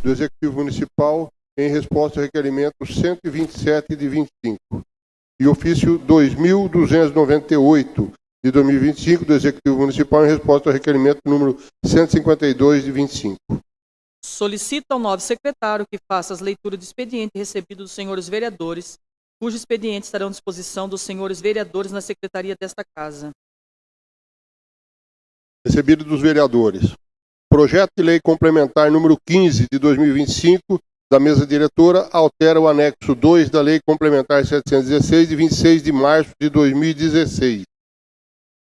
do Executivo Municipal em resposta ao requerimento 127 de 25 e ofício 2.298 de 2025 do Executivo Municipal em resposta ao requerimento número 152 de 25. Solicita ao novo secretário que faça as leituras do expediente recebido dos senhores vereadores, cujo expediente estarão à disposição dos senhores vereadores na secretaria desta Casa. Recebido dos vereadores. Projeto de lei complementar número 15 de 2025 da mesa diretora altera o anexo 2 da lei complementar 716 de 26 de março de 2016.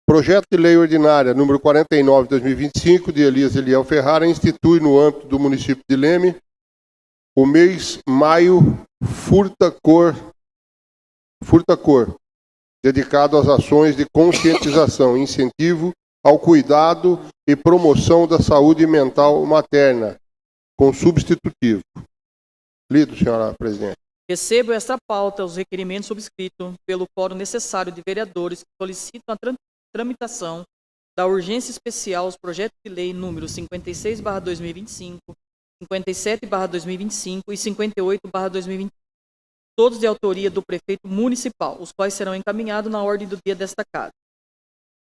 Projeto de lei ordinária número 49 de 2025 de Elias Eliel Ferrara institui no âmbito do município de Leme o mês maio furta-cor, dedicado às ações de conscientização e incentivo ao cuidado e promoção da saúde mental materna, com substitutivo. Lido, senhora presidente. Recebo esta pauta os requerimentos subscritos pelo quórum necessário de vereadores que solicitam a tramitação da urgência especial aos projetos de lei número 56/2025, 57/2025 e 58/2025, todos de autoria do prefeito municipal, os quais serão encaminhados na ordem do dia desta Casa.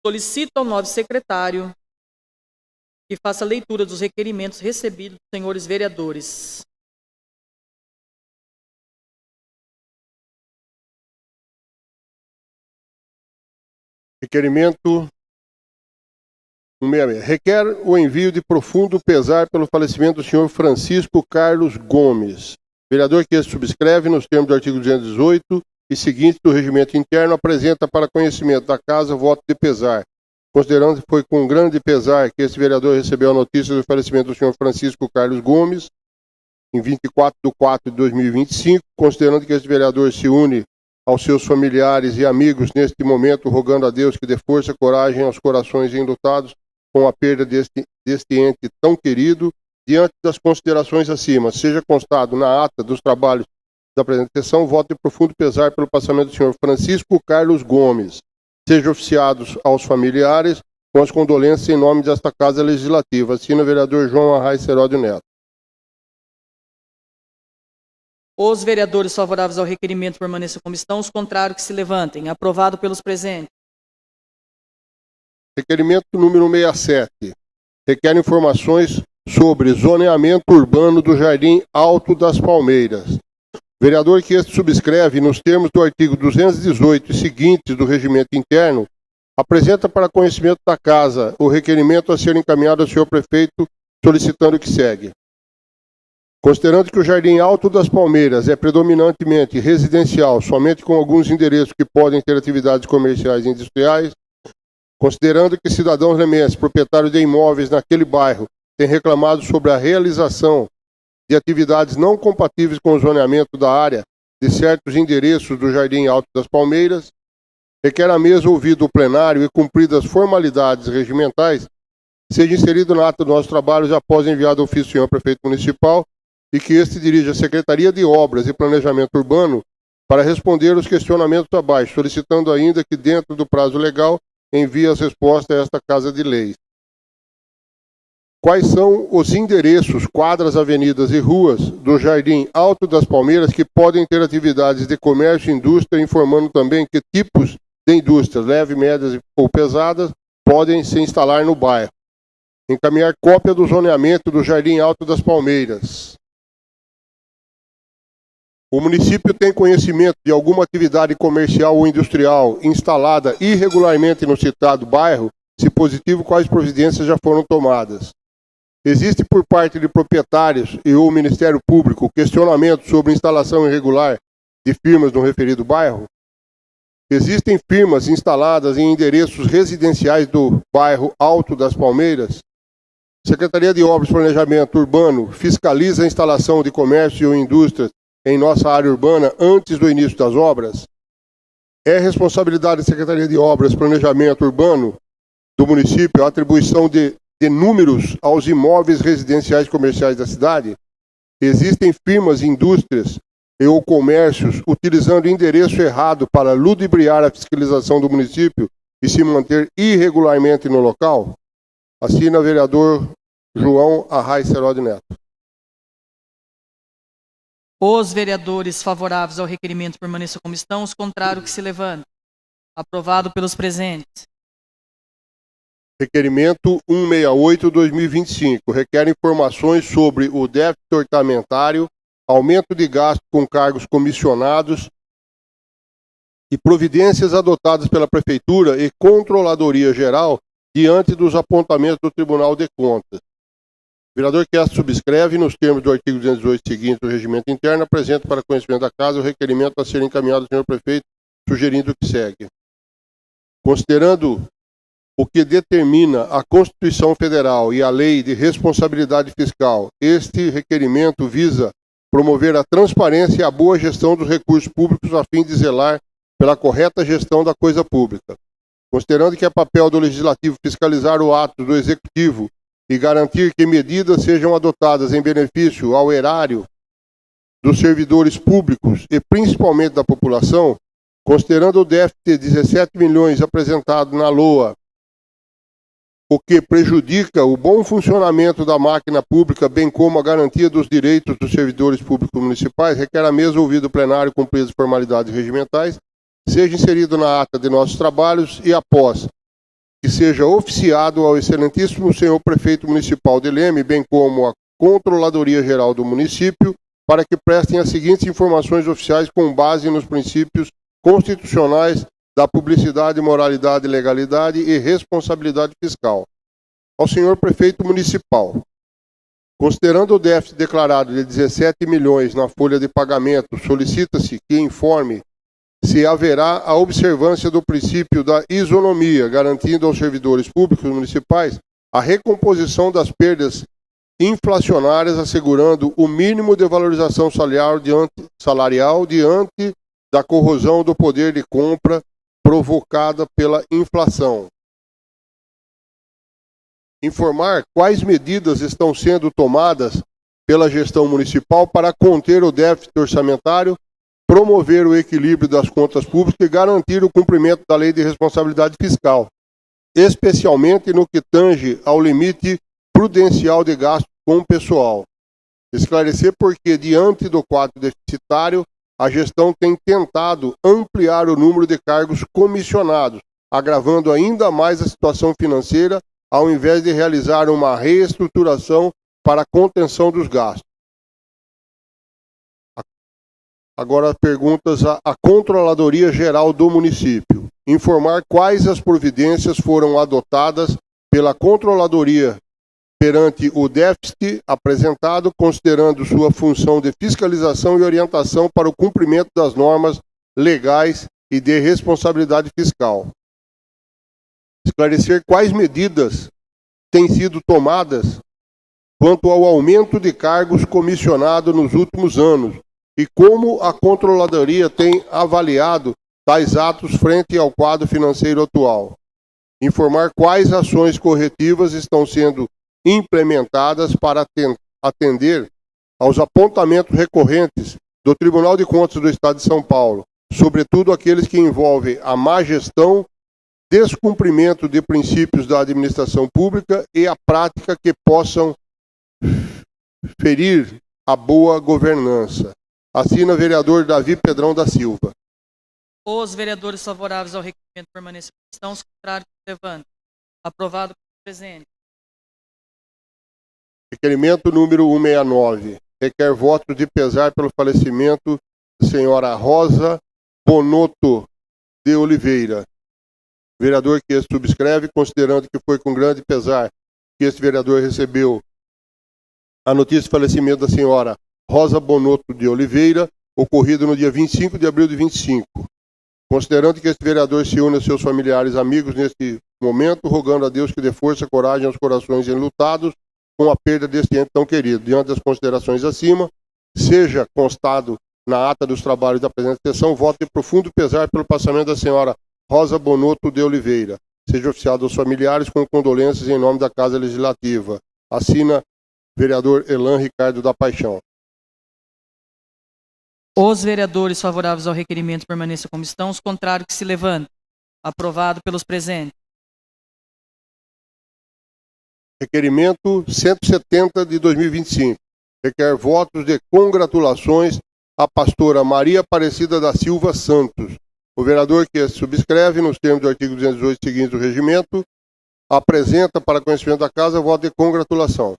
Solicito ao novo secretário que faça a leitura dos requerimentos recebidos dos senhores vereadores. Requerimento 166. Requer o envio de profundo pesar pelo falecimento do senhor Francisco Carlos Gomes. Vereador que este subscreve, nos termos do artigo 218 e seguinte do regimento interno, apresenta para conhecimento da Casa voto de pesar, considerando que foi com grande pesar que este vereador recebeu a notícia do falecimento do senhor Francisco Carlos Gomes, em 24/4/2025, considerando que este vereador se une aos seus familiares e amigos neste momento, rogando a Deus que dê força e coragem aos corações enlutados com a perda deste ente tão querido. Diante das considerações acima, seja constado na ata dos trabalhos da presente sessão, voto de profundo pesar pelo passamento do senhor Francisco Carlos Gomes. Seja oficiados aos familiares com as condolências em nome desta Casa Legislativa. Assina o vereador João Arraes Seródio Neto. Os vereadores favoráveis ao requerimento permaneçam como estão, os contrários que se levantem. Aprovado pelos presentes. Requerimento número 67. Requer informações sobre zoneamento urbano do Jardim Alto das Palmeiras. Vereador que este subscreve, nos termos do artigo 218 e seguintes do regimento interno, apresenta para conhecimento da Casa o requerimento a ser encaminhado ao senhor prefeito, solicitando o que segue. Considerando que o Jardim Alto das Palmeiras é predominantemente residencial, somente com alguns endereços que podem ter atividades comerciais e industriais, considerando que cidadãos lemenses, proprietários de imóveis naquele bairro, têm reclamado sobre a realização de atividades não compatíveis com o zoneamento da área de certos endereços do Jardim Alto das Palmeiras, requer a mesa ouvido o plenário e cumpridas as formalidades regimentais, seja inserido na ata dos nossos trabalhos após enviado ao ofício do senhor prefeito municipal e que este dirija a Secretaria de Obras e Planejamento Urbano para responder os questionamentos abaixo, solicitando ainda que, dentro do prazo legal, envie as respostas a esta Casa de Leis. Quais são os endereços, quadras, avenidas e ruas do Jardim Alto das Palmeiras que podem ter atividades de comércio e indústria, informando também que tipos de indústrias, leves, médias ou pesadas, podem se instalar no bairro. Encaminhar cópia do zoneamento do Jardim Alto das Palmeiras. O município tem conhecimento de alguma atividade comercial ou industrial instalada irregularmente no citado bairro? Se positivo, quais providências já foram tomadas? Existe por parte de proprietários e o Ministério Público questionamento sobre instalação irregular de firmas no referido bairro? Existem firmas instaladas em endereços residenciais do bairro Alto das Palmeiras? Secretaria de Obras e Planejamento Urbano fiscaliza a instalação de comércio ou indústrias em nossa área urbana antes do início das obras? É responsabilidade da Secretaria de Obras e Planejamento Urbano do município a atribuição de números aos imóveis residenciais e comerciais da cidade? Existem firmas, indústrias e ou comércios utilizando endereço errado para ludibriar a fiscalização do município e se manter irregularmente no local? Assina o vereador João Arraes Seródio Neto. Os vereadores favoráveis ao requerimento permaneçam como estão, os contrários que se levantem. Aprovado pelos presentes. Requerimento 168/2025 requer informações sobre o déficit orçamentário, aumento de gasto com cargos comissionados e providências adotadas pela Prefeitura e Controladoria Geral diante dos apontamentos do Tribunal de Contas. O vereador Castro subscreve, nos termos do artigo 218 seguinte do Regimento Interno, apresenta para conhecimento da Casa o requerimento a ser encaminhado ao senhor prefeito, sugerindo o que segue. Considerando o que determina a Constituição Federal e a Lei de Responsabilidade Fiscal, este requerimento visa promover a transparência e a boa gestão dos recursos públicos a fim de zelar pela correta gestão da coisa pública. Considerando que é papel do Legislativo fiscalizar o ato do Executivo e garantir que medidas sejam adotadas em benefício ao erário dos servidores públicos e principalmente da população, considerando o déficit de 17 milhões apresentado na LOA, o que prejudica o bom funcionamento da máquina pública, bem como a garantia dos direitos dos servidores públicos municipais, requer a mesa ouvida o plenário cumpridas as formalidades regimentais, seja inserido na ata de nossos trabalhos e após que seja oficiado ao excelentíssimo senhor prefeito municipal de Leme, bem como a Controladoria Geral do município, para que prestem as seguintes informações oficiais com base nos princípios constitucionais da publicidade, moralidade, legalidade e responsabilidade fiscal. Ao senhor prefeito municipal, considerando o déficit declarado de 17 milhões na folha de pagamento, solicita-se que informe se haverá a observância do princípio da isonomia, garantindo aos servidores públicos municipais a recomposição das perdas inflacionárias, assegurando o mínimo de valorização salarial diante da corrosão do poder de compra provocada pela inflação. Informar quais medidas estão sendo tomadas pela gestão municipal para conter o déficit orçamentário, promover o equilíbrio das contas públicas e garantir o cumprimento da Lei de Responsabilidade Fiscal, especialmente no que tange ao limite prudencial de gasto com o pessoal. Esclarecer porque, diante do quadro deficitário, a gestão tem tentado ampliar o número de cargos comissionados, agravando ainda mais a situação financeira, ao invés de realizar uma reestruturação para a contenção dos gastos. Agora, perguntas à Controladoria Geral do município. Informar quais as providências foram adotadas pela Controladoria perante o déficit apresentado, considerando sua função de fiscalização e orientação para o cumprimento das normas legais e de responsabilidade fiscal. Esclarecer quais medidas têm sido tomadas quanto ao aumento de cargos comissionados nos últimos anos e como a Controladoria tem avaliado tais atos frente ao quadro financeiro atual. Informar quais ações corretivas estão sendo implementadas para atender aos apontamentos recorrentes do Tribunal de Contas do Estado de São Paulo, sobretudo aqueles que envolvem a má gestão, descumprimento de princípios da administração pública e a prática que possam ferir a boa governança. Assina vereador Davi Pedrão da Silva. Os vereadores favoráveis ao requerimento permaneçam como estão, os contrários que se levantem. Aprovado pelo presente. Requerimento número 169. Requer voto de pesar pelo falecimento da senhora Rosa Bonotto de Oliveira. Vereador que subscreve, considerando que foi com grande pesar que este vereador recebeu a notícia de falecimento da senhora Rosa Bonotto de Oliveira, ocorrido no dia 25 de abril de 25. Considerando que este vereador se une aos seus familiares e amigos neste momento, rogando a Deus que dê força e coragem aos corações enlutados com a perda deste ente tão querido. Diante das considerações acima, seja constado na ata dos trabalhos da presente sessão, voto de profundo pesar pelo passamento da senhora Rosa Bonotto de Oliveira. Seja oficiado aos familiares com condolências em nome da Casa Legislativa. Assina vereador Elan Ricardo da Paixão. Os vereadores favoráveis ao requerimento permaneçam como estão, os contrários que se levantem. Aprovado pelos presentes. Requerimento 170 de 2025. Requer votos de congratulações a pastora Maria Aparecida da Silva Santos. O vereador que subscreve, nos termos do artigo 218 seguintes do regimento, apresenta para conhecimento da casa voto de congratulação.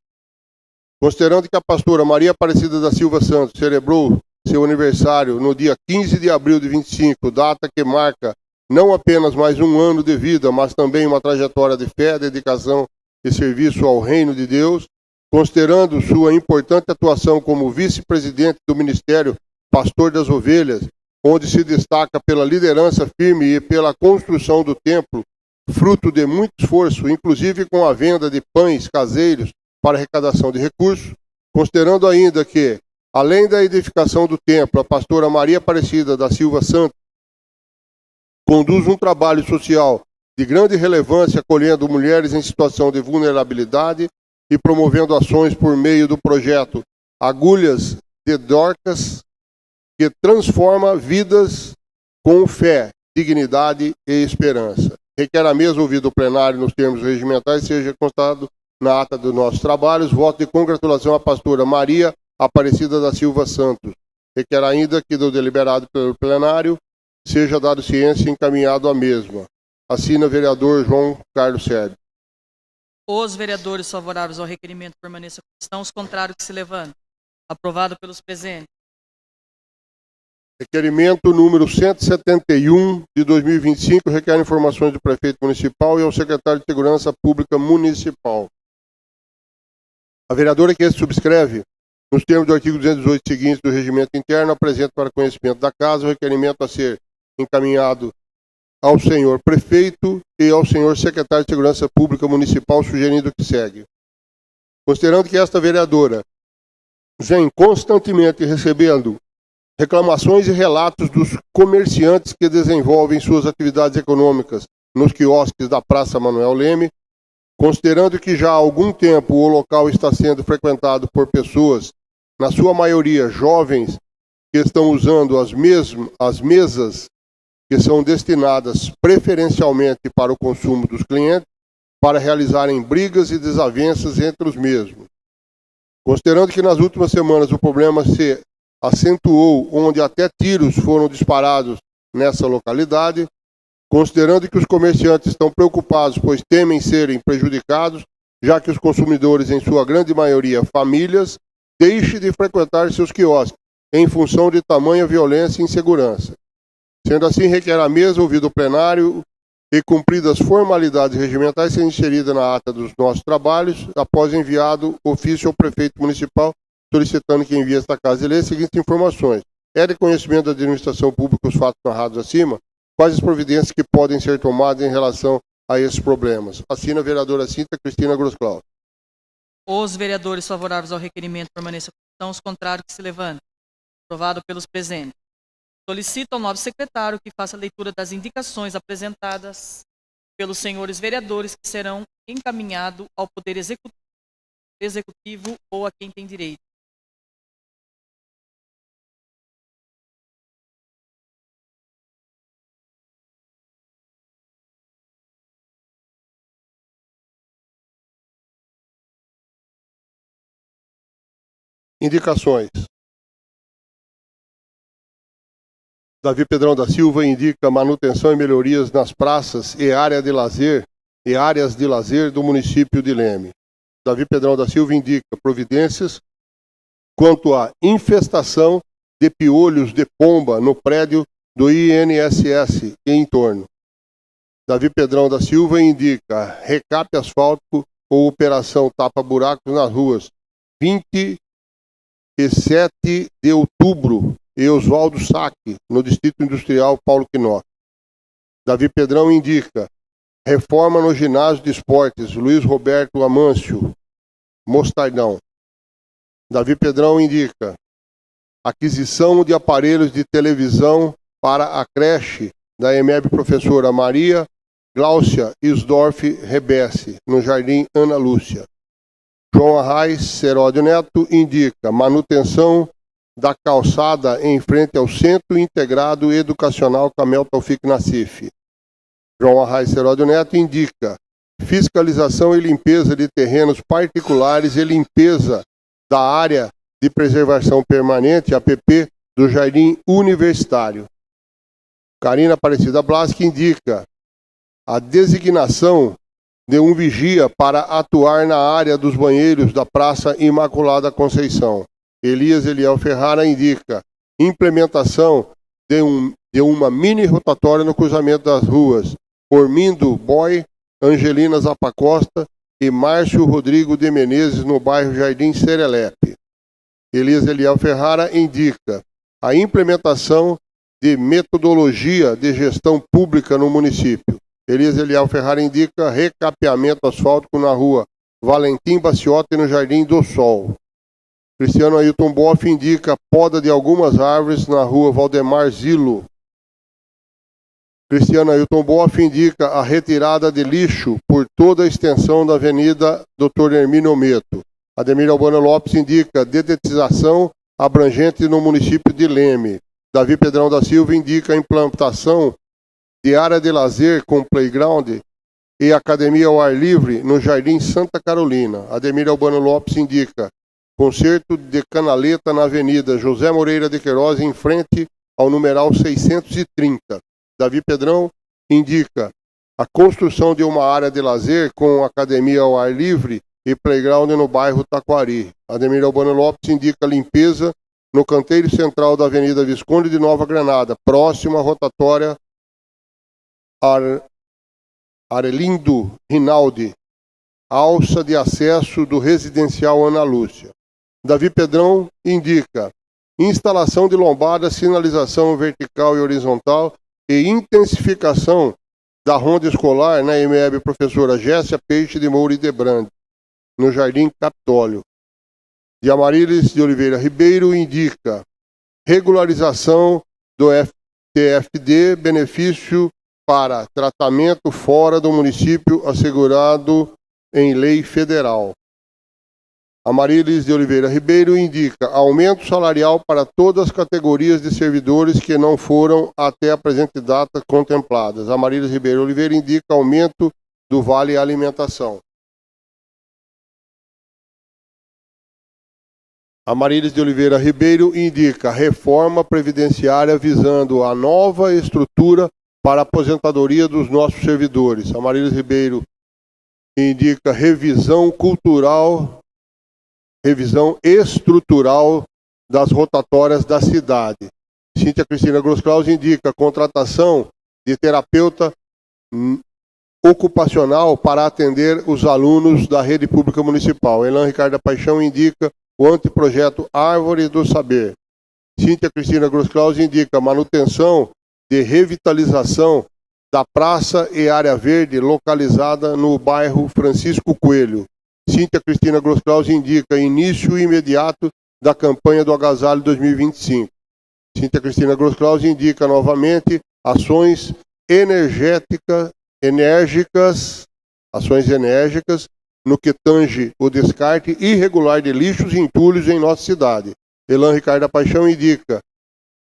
Considerando que a pastora Maria Aparecida da Silva Santos celebrou seu aniversário no dia 15 de abril de 25, data que marca não apenas mais um ano de vida, mas também uma trajetória de fé, dedicação e serviço ao reino de Deus, considerando sua importante atuação como vice-presidente do Ministério Pastor das Ovelhas, onde se destaca pela liderança firme e pela construção do templo, fruto de muito esforço, inclusive com a venda de pães caseiros para arrecadação de recursos, considerando ainda que, além da edificação do templo, a pastora Maria Aparecida da Silva Santos conduz um trabalho social de grande relevância, acolhendo mulheres em situação de vulnerabilidade e promovendo ações por meio do projeto Agulhas de Dorcas, que transforma vidas com fé, dignidade e esperança. Requer a mesa, ouvido o plenário nos termos regimentais, seja constado na ata dos nossos trabalhos, voto de congratulação à pastora Maria Aparecida da Silva Santos. Requer ainda que do deliberado pelo plenário seja dado ciência e encaminhado à mesma. Assina o vereador João Carlos Sérgio. Os vereadores favoráveis ao requerimento permaneçam como estão, os contrários que se levantem. Aprovado pelos presentes. Requerimento número 171 de 2025 requer informações do prefeito municipal e ao secretário de Segurança Pública Municipal. A vereadora que subscreve, nos termos do artigo 218 seguintes do regimento interno, apresenta para conhecimento da casa o requerimento a ser encaminhado ao senhor prefeito e ao senhor secretário de Segurança Pública Municipal, sugerindo que segue. Considerando que esta vereadora vem constantemente recebendo reclamações e relatos dos comerciantes que desenvolvem suas atividades econômicas nos quiosques da Praça Manuel Leme, considerando que já há algum tempo o local está sendo frequentado por pessoas, na sua maioria jovens, que estão usando as mesas que são destinadas preferencialmente para o consumo dos clientes, para realizarem brigas e desavenças entre os mesmos. Considerando que nas últimas semanas o problema se acentuou, onde até tiros foram disparados nessa localidade, considerando que os comerciantes estão preocupados, pois temem serem prejudicados, já que os consumidores, em sua grande maioria famílias, deixem de frequentar seus quiosques, em função de tamanha violência e insegurança. Sendo assim, requer a mesa, ouvido o plenário e cumpridas formalidades regimentais, ser inserida na ata dos nossos trabalhos, após enviado ofício ao prefeito municipal, solicitando que envie esta casa e lê as seguintes informações. É de conhecimento da administração pública os fatos narrados acima, quais as providências que podem ser tomadas em relação a esses problemas. Assina a vereadora Cinta Cristina Grosclau. Os vereadores favoráveis ao requerimento permaneçam como estão, os contrários que se levantem. Aprovado pelos presentes. Solicito ao novo secretário que faça a leitura das indicações apresentadas pelos senhores vereadores que serão encaminhados ao Poder Executivo ou a quem tem direito. Indicações. Davi Pedrão da Silva indica manutenção e melhorias nas praças e áreas de lazer do município de Leme. Davi Pedrão da Silva indica providências quanto à infestação de piolhos de pomba no prédio do INSS e em torno. Davi Pedrão da Silva indica recape asfáltico ou operação tapa-buracos nas ruas 27 de outubro e Oswaldo Saque, no Distrito Industrial Paulo Quinó. Davi Pedrão indica reforma no ginásio de esportes Luiz Roberto Amâncio, Mostardão. Davi Pedrão indica aquisição de aparelhos de televisão para a creche da EMEB Professora Maria Gláucia Isdorf Rebesse, no Jardim Ana Lúcia. João Arraes Seródio Neto indica manutenção da calçada em frente ao Centro Integrado Educacional Camel Taufik Nassif. João Arraes Seródio Neto indica fiscalização e limpeza de terrenos particulares e limpeza da área de preservação permanente, APP, do Jardim Universitário. Karina Aparecida Blasque indica a designação de um vigia para atuar na área dos banheiros da Praça Imaculada Conceição. Elias Eliel Ferrara indica implementação de uma mini rotatória no cruzamento das ruas Ormindo Boy, Angelina Zapacosta e Márcio Rodrigo de Menezes, no bairro Jardim Serelepe. Elias Eliel Ferrara indica a implementação de metodologia de gestão pública no município. Elias Eliel Ferrara indica recapeamento asfáltico na rua Valentim Baciotti, no Jardim do Sol. Cristiano Ailton Boff indica poda de algumas árvores na rua Valdemar Zilo. Cristiano Ailton Boff indica a retirada de lixo por toda a extensão da Avenida Dr. Hermínio Meto. Ademir Albano Lopes indica dedetização abrangente no município de Leme. Davi Pedrão da Silva indica a implantação de área de lazer com playground e academia ao ar livre no Jardim Santa Carolina. Ademir Albano Lopes indica concerto de canaleta na Avenida José Moreira de Queiroz, em frente ao numeral 630. Davi Pedrão indica a construção de uma área de lazer com academia ao ar livre e playground no bairro Taquari. Ademir Albano Lopes indica limpeza no canteiro central da Avenida Visconde de Nova Granada, próximo à rotatória Arelindo Rinaldi, alça de acesso do residencial Ana Lúcia. Davi Pedrão indica instalação de lombada, sinalização vertical e horizontal e intensificação da ronda escolar na EMEB Professora Gessia Peixe de Moura e Debrande, no Jardim Capitólio. De Amarílis de Oliveira Ribeiro indica regularização do FTFD, benefício para tratamento fora do município assegurado em lei federal. Amarílis de Oliveira Ribeiro indica aumento salarial para todas as categorias de servidores que não foram até a presente data contempladas. Amarílis Ribeiro Oliveira indica aumento do Vale Alimentação. Amarílis de Oliveira Ribeiro indica reforma previdenciária visando a nova estrutura para a aposentadoria dos nossos servidores. Amarílis Ribeiro indica revisão estrutural das rotatórias da cidade. Cíntia Cristina Grossklaus indica contratação de terapeuta ocupacional para atender os alunos da rede pública municipal. Elan Ricardo Paixão indica o anteprojeto Árvore do Saber. Cíntia Cristina Grossklaus indica manutenção de revitalização da praça e área verde localizada no bairro Francisco Coelho. Cíntia Cristina Grossklaus indica início imediato da campanha do Agasalho 2025. Cíntia Cristina Grossklaus indica novamente ações enérgicas no que tange o descarte irregular de lixos e entulhos em nossa cidade. Elan Ricardo Paixão indica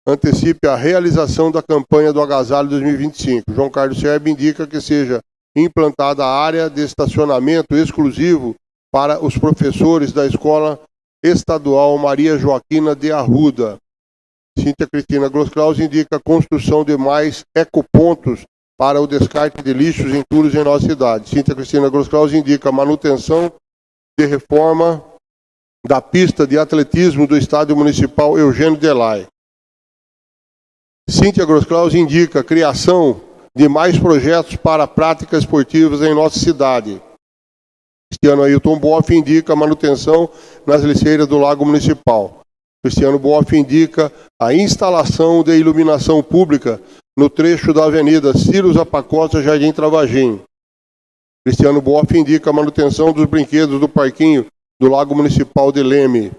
antecipe a realização da campanha do Agasalho 2025. João Carlos Serbe indica que seja implantada a área de estacionamento exclusivo para os professores da Escola Estadual Maria Joaquina de Arruda. Cíntia Cristina Grossklaus indica a construção de mais ecopontos para o descarte de lixos e entulhos em nossa cidade. Cíntia Cristina Grossklaus indica a manutenção de reforma da pista de atletismo do Estádio Municipal Eugênio Delay. Cíntia Grossklaus indica a criação de mais projetos para práticas esportivas em nossa cidade. Cristiano Ailton Boff indica a manutenção nas liceiras do Lago Municipal. Cristiano Boff indica a instalação de iluminação pública no trecho da Avenida Ciro Zapacosta, Jardim Travagim. Cristiano Boff indica a manutenção dos brinquedos do parquinho do Lago Municipal de Leme.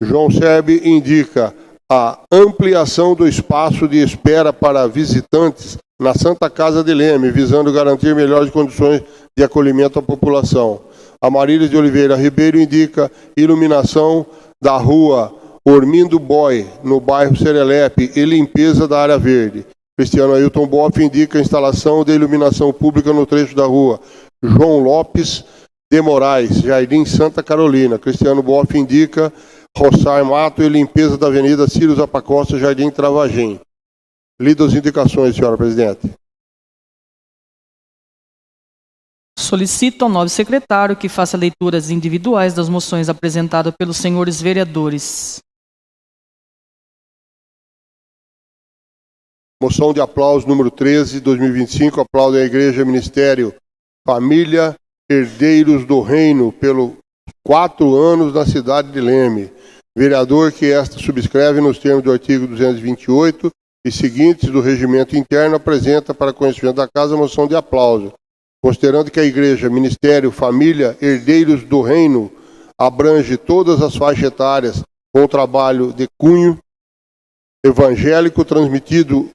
João Serbe indica a ampliação do espaço de espera para visitantes na Santa Casa de Leme, visando garantir melhores condições de acolhimento à população. Amarílis de Oliveira Ribeiro indica iluminação da rua Ormindo Boy, no bairro Serelepe, e limpeza da área verde. Cristiano Ailton Boff indica a instalação de iluminação pública no trecho da rua João Lopes de Moraes, Jardim Santa Carolina. Cristiano Boff indica roçar mato e limpeza da Avenida Círio Zapacosta, Jardim Travagem. Lido as indicações, senhora presidente. Solicito ao nobre secretário que faça leituras individuais das moções apresentadas pelos senhores vereadores. Moção de aplauso número 13, 2025. Aplaudem a Igreja, Ministério, Família, Herdeiros do Reino, pelos 4 anos na cidade de Leme. Vereador que esta subscreve nos termos do artigo 228 e seguintes do regimento interno, apresenta para conhecimento da Casa a moção de aplauso. Considerando que a Igreja, Ministério, Família, Herdeiros do Reino abrange todas as faixas etárias com o trabalho de cunho evangélico, transmitindo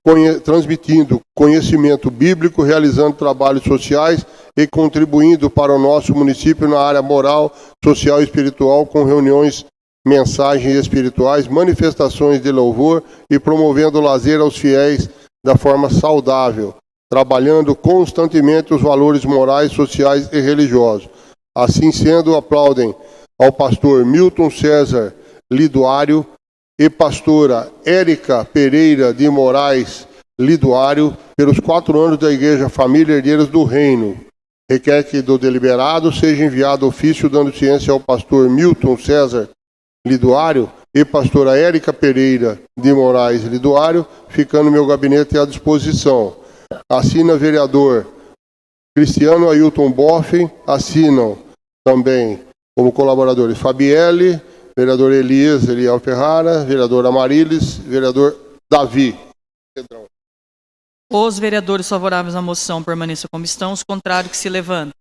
conhecimento bíblico, realizando trabalhos sociais e contribuindo para o nosso município na área moral, social e espiritual, com reuniões, mensagens espirituais, manifestações de louvor e promovendo o lazer aos fiéis da forma saudável, trabalhando constantemente os valores morais, sociais e religiosos. Assim sendo, aplaudem ao pastor Milton César Liduário e pastora Érica Pereira de Moraes Liduário pelos 4 anos da Igreja Família Herdeiros do Reino. Requer que do deliberado seja enviado ofício dando ciência ao pastor Milton César Liduário e pastora Érica Pereira de Moraes Liduário, ficando meu gabinete à disposição. Assina vereador Cristiano Ailton Boff, assinam também como colaboradores Fabielle, vereador Eliel Ferrara, vereador Amarilis, vereador Davi. Os vereadores favoráveis à moção permaneçam como estão, os contrários que se levantem.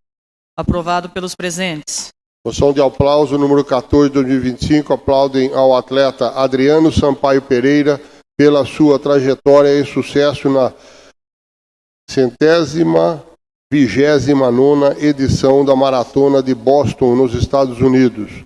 Aprovado pelos presentes. Moção de aplauso número 14 de 2025. Aplaudem ao atleta Adriano Sampaio Pereira pela sua trajetória e sucesso na 129ª edição da Maratona de Boston, nos Estados Unidos.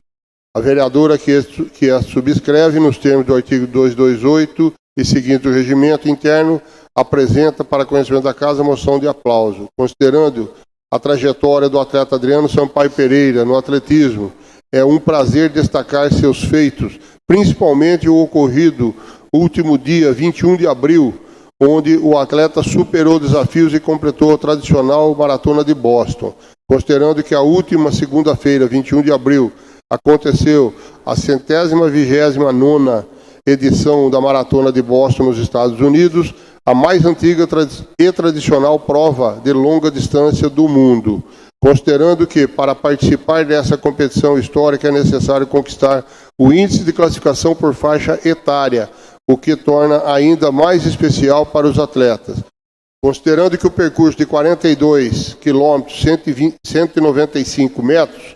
A vereadora que a subscreve nos termos do artigo 228 e seguinte do regimento interno, apresenta para conhecimento da Casa a moção de aplauso. Considerando a trajetória do atleta Adriano Sampaio Pereira no atletismo, é um prazer destacar seus feitos, principalmente o ocorrido último dia 21 de abril, onde o atleta superou desafios e completou a tradicional Maratona de Boston. Considerando que a última segunda-feira, 21 de abril, aconteceu a 129ª edição da Maratona de Boston nos Estados Unidos, a mais antiga e tradicional prova de longa distância do mundo. Considerando que, para participar dessa competição histórica, é necessário conquistar o índice de classificação por faixa etária, o que torna ainda mais especial para os atletas. Considerando que o percurso de 42 quilômetros, 195 metros,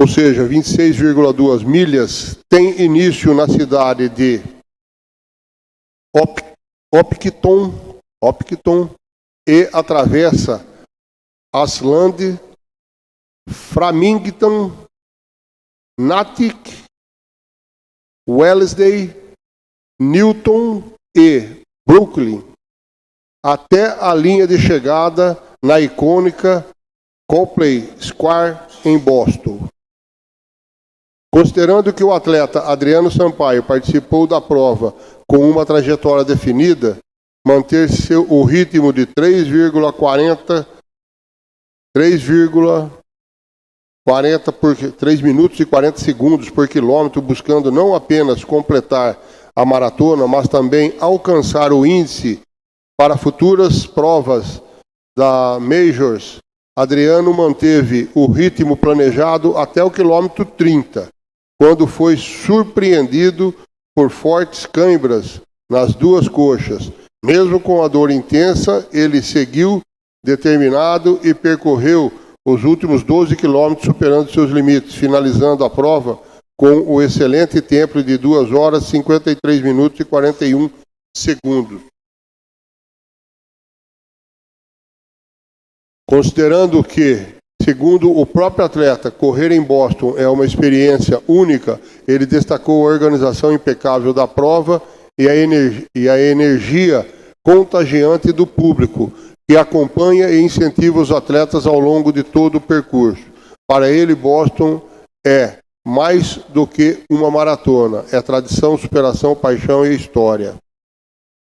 ou seja, 26,2 milhas, tem início na cidade de Hopkinton e atravessa Ashland, Framingham, Natick, Wellesley, Newton e Brooklyn, até a linha de chegada na icônica Copley Square, em Boston. Considerando que o atleta Adriano Sampaio participou da prova com uma trajetória definida, manter-se o ritmo de 3 minutos e 40 segundos por quilômetro, buscando não apenas completar a maratona, mas também alcançar o índice para futuras provas da Majors. Adriano manteve o ritmo planejado até o quilômetro 30, quando foi surpreendido por fortes câimbras nas 2 coxas. Mesmo com a dor intensa, ele seguiu determinado e percorreu os últimos 12 quilômetros, superando seus limites, finalizando a prova com o excelente tempo de 2 horas, 53 minutos e 41 segundos. Considerando que, segundo o próprio atleta, correr em Boston é uma experiência única, ele destacou a organização impecável da prova e a energia contagiante do público, que acompanha e incentiva os atletas ao longo de todo o percurso. Para ele, Boston é mais do que uma maratona. É tradição, superação, paixão e história.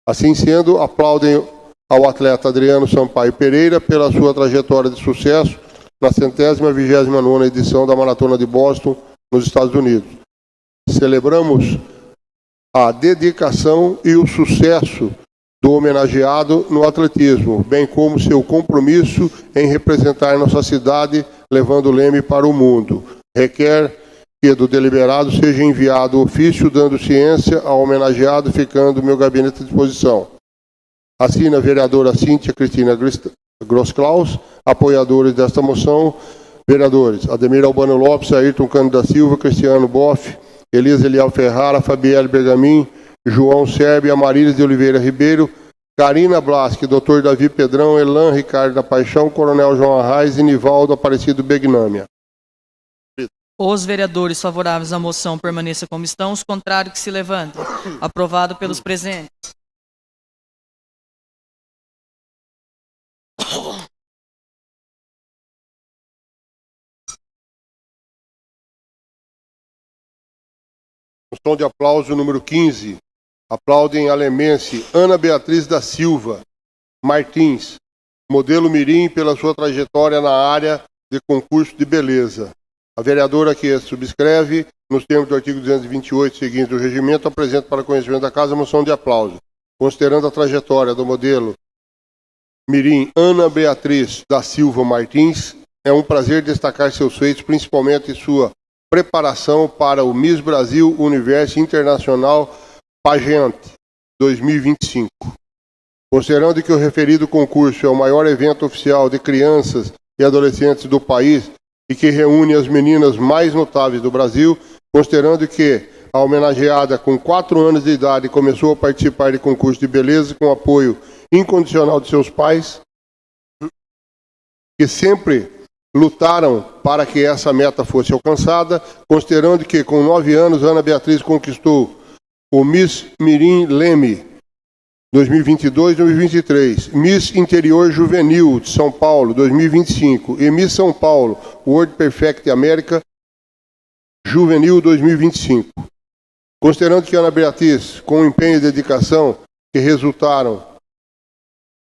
Assim sendo, aplaudem ao atleta Adriano Sampaio Pereira pela sua trajetória de sucesso na 129ª edição da Maratona de Boston, nos Estados Unidos. Celebramos a dedicação e o sucesso do homenageado no atletismo, bem como seu compromisso em representar nossa cidade, levando o leme para o mundo. Requer que do deliberado seja enviado ofício dando ciência ao homenageado, ficando meu gabinete à disposição. Assina a vereadora Cíntia Cristina Grosklaus, apoiadores desta moção, vereadores Ademir Albano Lopes, Ayrton Cândido da Silva, Cristiano Boff, Elisa Eliel Ferrara, Fabielle Bergamin, João Sérvia, Amarílis de Oliveira Ribeiro, Karina Blasque, Dr. Davi Pedrão, Elan Ricardo da Paixão, Coronel João Arraes e Nivaldo Aparecido Begnâmia. Os vereadores favoráveis à moção permaneçam como estão, os contrários que se levantem. Aprovado pelos presentes. Moção de aplauso número 15. Aplaudem a lemense Ana Beatriz da Silva Martins, modelo mirim, pela sua trajetória na área de concurso de beleza. A vereadora que subscreve, nos termos do artigo 228 seguinte do regimento, apresenta para conhecimento da Casa a moção de aplauso. Considerando a trajetória do modelo mirim Ana Beatriz da Silva Martins, é um prazer destacar seus feitos, principalmente sua preparação para o Miss Brasil Universo Internacional Pageant 2025. Considerando que o referido concurso é o maior evento oficial de crianças e adolescentes do país e que reúne as meninas mais notáveis do Brasil, considerando que a homenageada com 4 anos de idade começou a participar de concurso de beleza com apoio incondicional de seus pais, que sempre lutaram para que essa meta fosse alcançada, considerando que com 9 anos Ana Beatriz conquistou o Miss Mirim Leme 2022-2023, Miss Interior Juvenil de São Paulo 2025 e Miss São Paulo World Perfect América Juvenil 2025. Considerando que Ana Beatriz, com empenho e dedicação que resultaram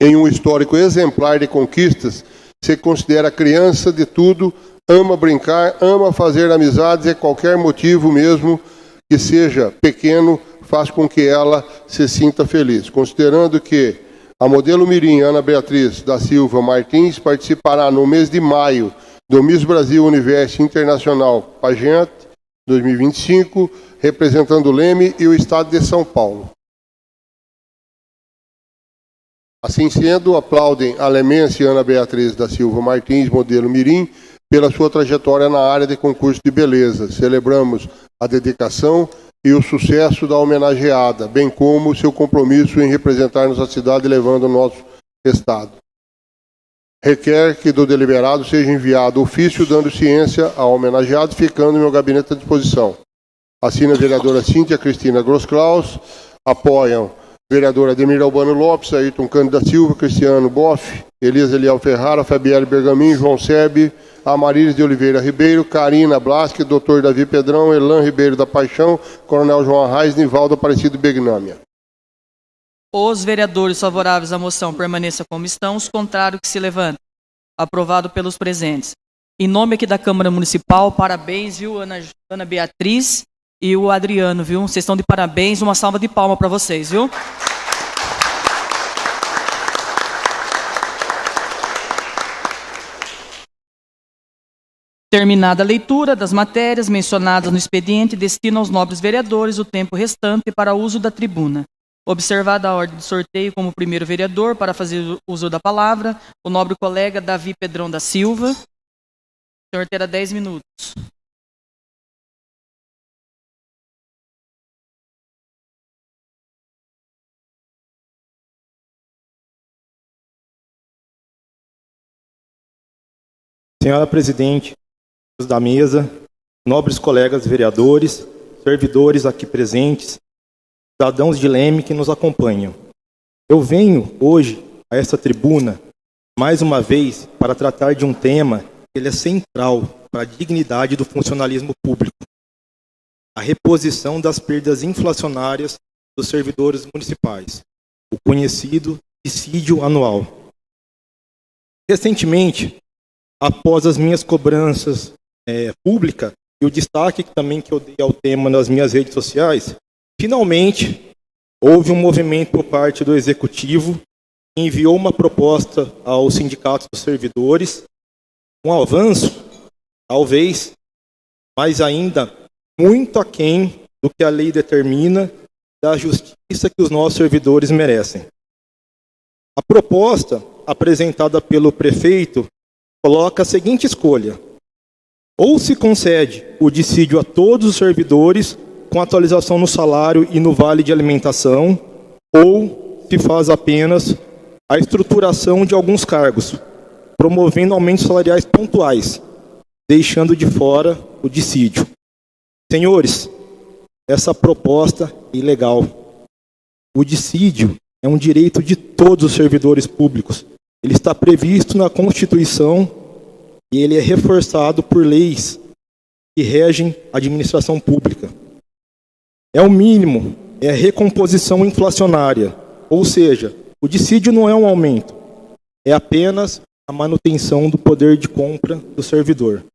em um histórico exemplar de conquistas, se considera criança de tudo, ama brincar, ama fazer amizades e qualquer motivo mesmo que seja pequeno faz com que ela se sinta feliz. Considerando que a modelo mirim Ana Beatriz da Silva Martins participará no mês de maio do Miss Brasil Universo Internacional Pageant 2025, representando o Leme e o estado de São Paulo. Assim sendo, aplaudem a lemense Ana Beatriz da Silva Martins, modelo mirim, pela sua trajetória na área de concurso de beleza. Celebramos a dedicação e o sucesso da homenageada, bem como seu compromisso em representar nossa cidade levando o nosso estado. Requer que do deliberado seja enviado ofício dando ciência ao homenageado, ficando em meu gabinete à disposição. Assina a vereadora Cíntia Cristina Grosklaus, apoiam vereadora Ademir Albano Lopes, Ayrton Cândido da Silva, Cristiano Boff, Elisa Eliel Ferrara, Fabielle Bergamin, João Sérvia, Amarílis de Oliveira Ribeiro, Karina Blasque, Dr. Davi Pedrão, Elan Ribeiro da Paixão, Coronel João Arraes, Nivaldo Aparecido Begnâmia. Os vereadores favoráveis à moção permaneçam como estão, os contrários que se levantem. Aprovado pelos presentes. Em nome aqui da Câmara Municipal, parabéns, viu, Ana Beatriz e o Adriano, viu? Vocês estão de parabéns, uma salva de palmas para vocês, viu? Terminada a leitura das matérias mencionadas no expediente, destino aos nobres vereadores o tempo restante para uso da tribuna. Observada a ordem de sorteio como primeiro vereador para fazer uso da palavra, o nobre colega Davi Pedrão da Silva. O senhor terá 10 minutos. Senhora Presidente da mesa, nobres colegas vereadores, servidores aqui presentes, cidadãos de Leme que nos acompanham. Eu venho hoje a essa tribuna, mais uma vez, para tratar de um tema que ele é central para a dignidade do funcionalismo público, a reposição das perdas inflacionárias dos servidores municipais, o conhecido dissídio anual. Recentemente, após as minhas cobranças públicas e o destaque também que eu dei ao tema nas minhas redes sociais, finalmente houve um movimento por parte do Executivo que enviou uma proposta ao Sindicato dos Servidores, um avanço, talvez, mas ainda muito aquém do que a lei determina, da justiça que os nossos servidores merecem. A proposta apresentada pelo prefeito coloca a seguinte escolha: ou se concede o dissídio a todos os servidores com atualização no salário e no vale de alimentação, ou se faz apenas a estruturação de alguns cargos, promovendo aumentos salariais pontuais, deixando de fora o dissídio. Senhores, essa proposta é ilegal. O dissídio é um direito de todos os servidores públicos. Ele está previsto na Constituição e ele é reforçado por leis que regem a administração pública. É o mínimo, é a recomposição inflacionária, ou seja, o dissídio não é um aumento, é apenas a manutenção do poder de compra do servidor.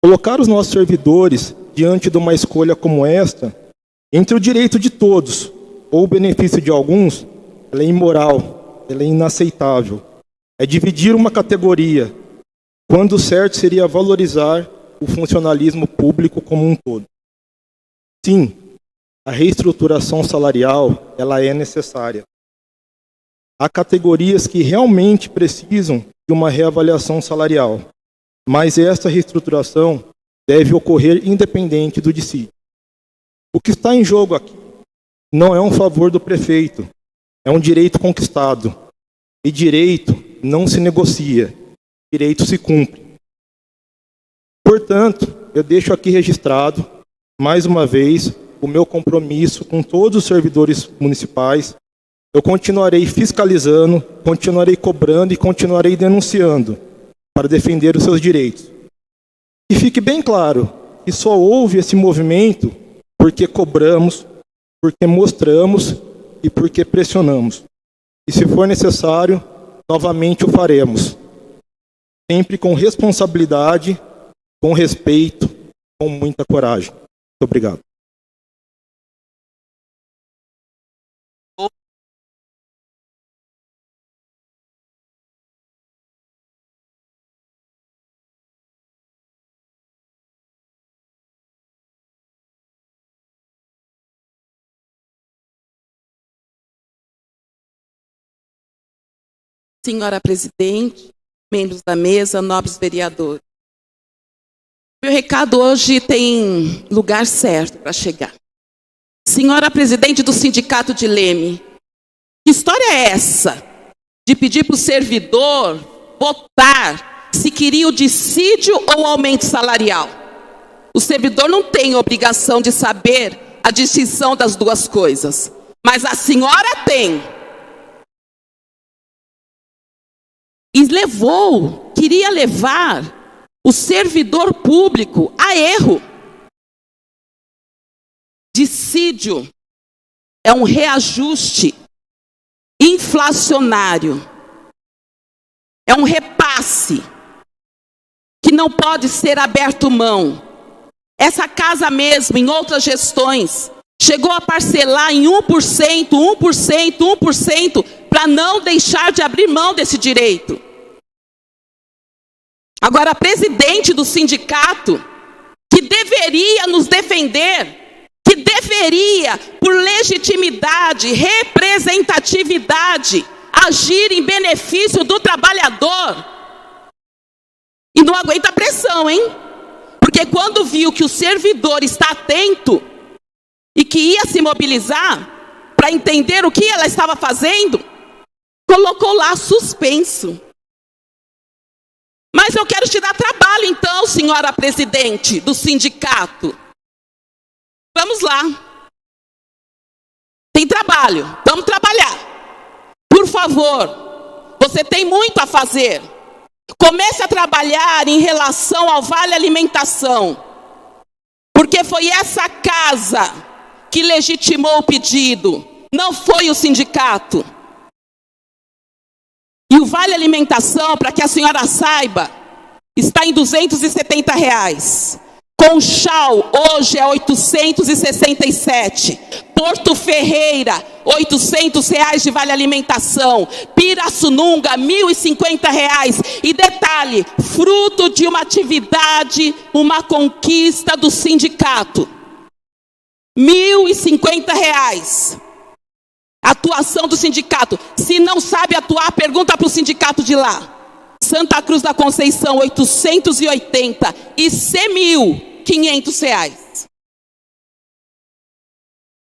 Colocar os nossos servidores diante de uma escolha como esta, entre o direito de todos ou o benefício de alguns, ela é imoral, ela é inaceitável. É dividir uma categoria, quando o certo seria valorizar o funcionalismo público como um todo. Sim, a reestruturação salarial, ela é necessária. Há categorias que realmente precisam de uma reavaliação salarial, mas esta reestruturação deve ocorrer independente do dissídio. O que está em jogo aqui não é um favor do prefeito, é um direito conquistado. E direito não se negocia, direito se cumpre. Portanto, eu deixo aqui registrado, mais uma vez, o meu compromisso com todos os servidores municipais. Eu continuarei fiscalizando, continuarei cobrando e continuarei denunciando para defender os seus direitos. E fique bem claro que só houve esse movimento porque cobramos, porque mostramos e porque pressionamos. E se for necessário, novamente o faremos. Sempre com responsabilidade, com respeito, com muita coragem. Muito obrigado. Senhora presidente, membros da mesa, nobres vereadores. Meu recado hoje tem lugar certo para chegar. Senhora presidente do Sindicato de Leme, que história é essa de pedir para o servidor votar se queria o dissídio ou aumento salarial? O servidor não tem obrigação de saber a distinção das duas coisas, mas a senhora tem. E queria levar o servidor público a erro. Dissídio é um reajuste inflacionário. É um repasse que não pode ser aberto mão. Essa casa mesmo, em outras gestões, chegou a parcelar em 1%, para não deixar de abrir mão desse direito. Agora, a presidente do sindicato, que deveria nos defender, que deveria, por legitimidade, representatividade, agir em benefício do trabalhador, e não aguenta a pressão, hein? Porque quando viu que o servidor está atento e que ia se mobilizar para entender o que ela estava fazendo, colocou lá suspenso. Mas eu quero te dar trabalho então, senhora presidente do sindicato. Vamos lá. Tem trabalho, vamos trabalhar. Por favor, você tem muito a fazer. Comece a trabalhar em relação ao vale alimentação. Porque foi essa casa que legitimou o pedido, não foi o sindicato. E o Vale Alimentação, para que a senhora saiba, está em R$270. Conchal, hoje é 867. Porto Ferreira, R$800 de Vale Alimentação. Pirassununga, R$1.050. E detalhe, fruto de uma atividade, uma conquista do sindicato. R$1.050. Atuação do sindicato. Se não sabe atuar, pergunta para o sindicato de lá. Santa Cruz da Conceição, 880. E R$500.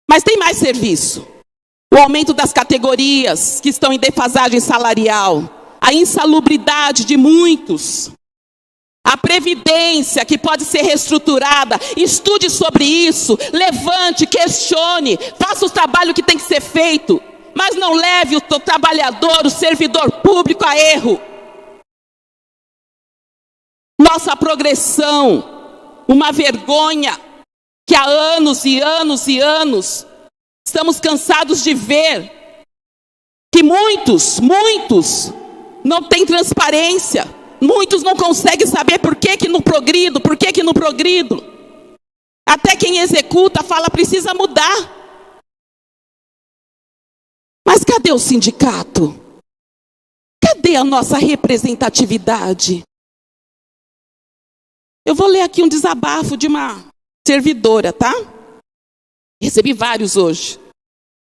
Mas tem mais serviço. O aumento das categorias que estão em defasagem salarial. A insalubridade de muitos. A previdência que pode ser reestruturada. Estude sobre isso. Levante, questione. Faça o trabalho que tem que ser feito. Mas não leve o trabalhador, o servidor público a erro. Nossa progressão, uma vergonha que há anos e anos e anos estamos cansados de ver que muitos não têm transparência, muitos não conseguem saber por que não progrido, Até quem executa fala precisa mudar. Mas cadê o sindicato? Cadê a nossa representatividade? Eu vou ler aqui um desabafo de uma servidora, tá? Recebi vários hoje.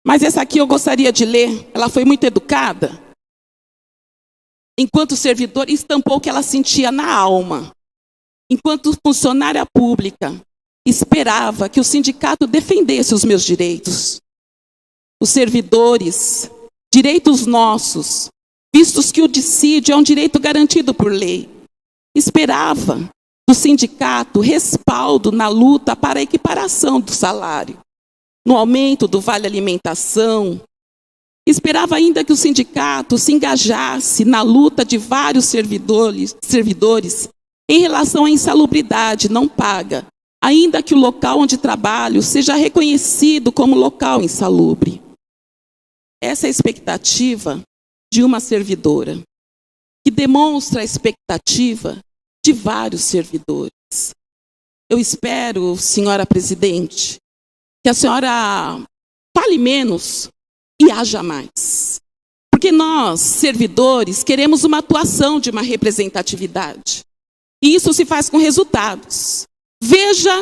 Mas essa aqui eu gostaria de ler. Ela foi muito educada. Enquanto servidora, estampou o que ela sentia na alma. Enquanto funcionária pública, esperava que o sindicato defendesse os meus direitos. Os servidores, direitos nossos, vistos que o dissídio é um direito garantido por lei. Esperava do sindicato respaldo na luta para a equiparação do salário, no aumento do Vale Alimentação. Esperava ainda que o sindicato se engajasse na luta de vários servidores em relação à insalubridade não paga, ainda que o local onde trabalho seja reconhecido como local insalubre. Essa é a expectativa de uma servidora, que demonstra a expectativa de vários servidores. Eu espero, senhora presidente, que a senhora fale menos e haja mais. Porque nós, servidores, queremos uma atuação de uma representatividade. E isso se faz com resultados. Veja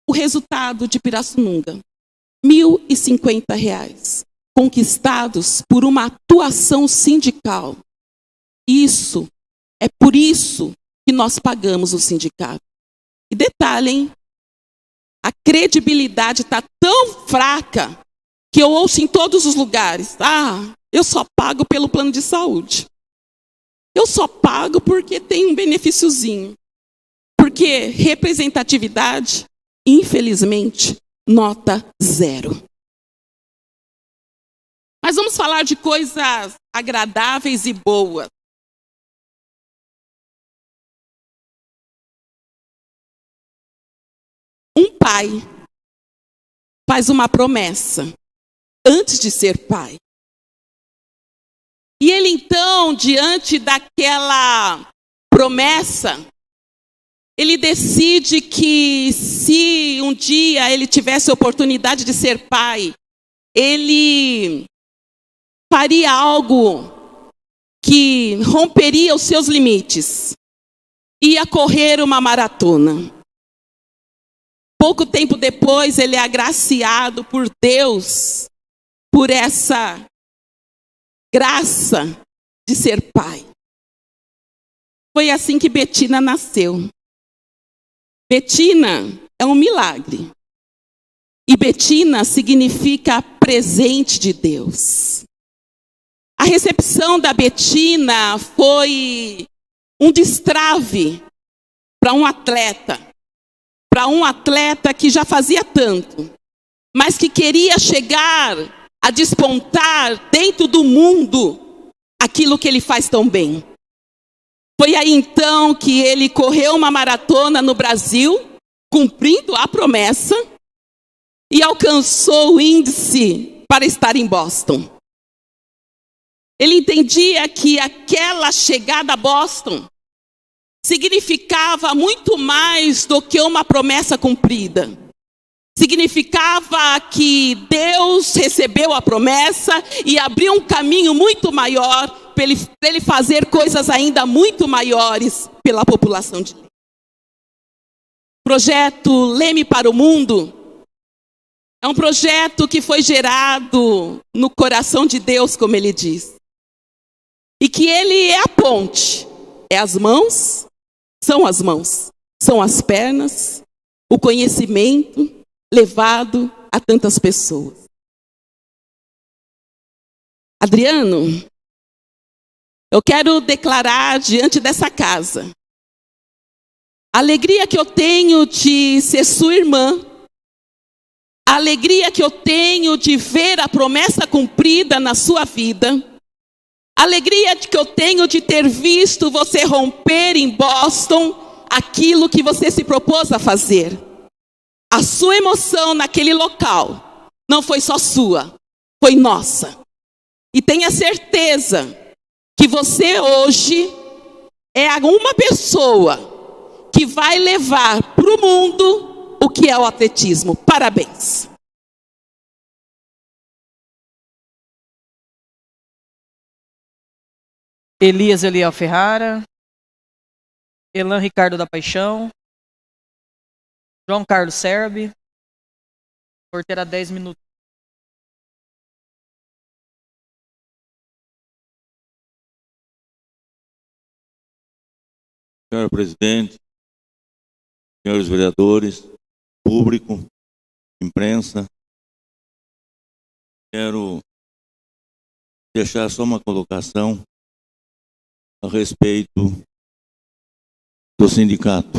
o resultado de Pirassununga. R$1.050, conquistados por uma atuação sindical. É por isso que nós pagamos o sindicato. E detalhe, hein? A credibilidade está tão fraca que eu ouço em todos os lugares. Eu só pago pelo plano de saúde. Eu só pago porque tem um benefíciozinho. Porque representatividade, infelizmente, nota 0. Mas vamos falar de coisas agradáveis e boas. Um pai faz uma promessa antes de ser pai. E ele então, diante daquela promessa, ele decide que se um dia ele tivesse a oportunidade de ser pai, ele faria algo que romperia os seus limites. Ia correr uma maratona. Pouco tempo depois, ele é agraciado por Deus, por essa graça de ser pai. Foi assim que Betina nasceu. Betina é um milagre. E Betina significa presente de Deus. A recepção da Betina foi um destrave para um atleta. Para um atleta que já fazia tanto, mas que queria chegar a despontar dentro do mundo aquilo que ele faz tão bem. Foi aí então que ele correu uma maratona no Brasil, cumprindo a promessa e alcançou o índice para estar em Boston. Ele entendia que aquela chegada a Boston significava muito mais do que uma promessa cumprida. Significava que Deus recebeu a promessa e abriu um caminho muito maior para ele fazer coisas ainda muito maiores pela população de Leme. O projeto Leme para o Mundo é um projeto que foi gerado no coração de Deus, como ele diz. E que ele é a ponte, é as mãos, são as pernas, o conhecimento levado a tantas pessoas. Adriano, eu quero declarar diante dessa casa a alegria que eu tenho de ser sua irmã, a alegria que eu tenho de ver a promessa cumprida na sua vida, a alegria que eu tenho de ter visto você romper em Boston aquilo que você se propôs a fazer. A sua emoção naquele local não foi só sua, foi nossa. E tenha certeza que você hoje é uma pessoa que vai levar para o mundo o que é o atletismo. Parabéns. Elias Eliel Ferrara, Elan Ricardo da Paixão, João Carlos Serbi, por terá 10 minutos. Senhor presidente, senhores vereadores, público, imprensa, quero deixar só uma colocação a respeito do sindicato.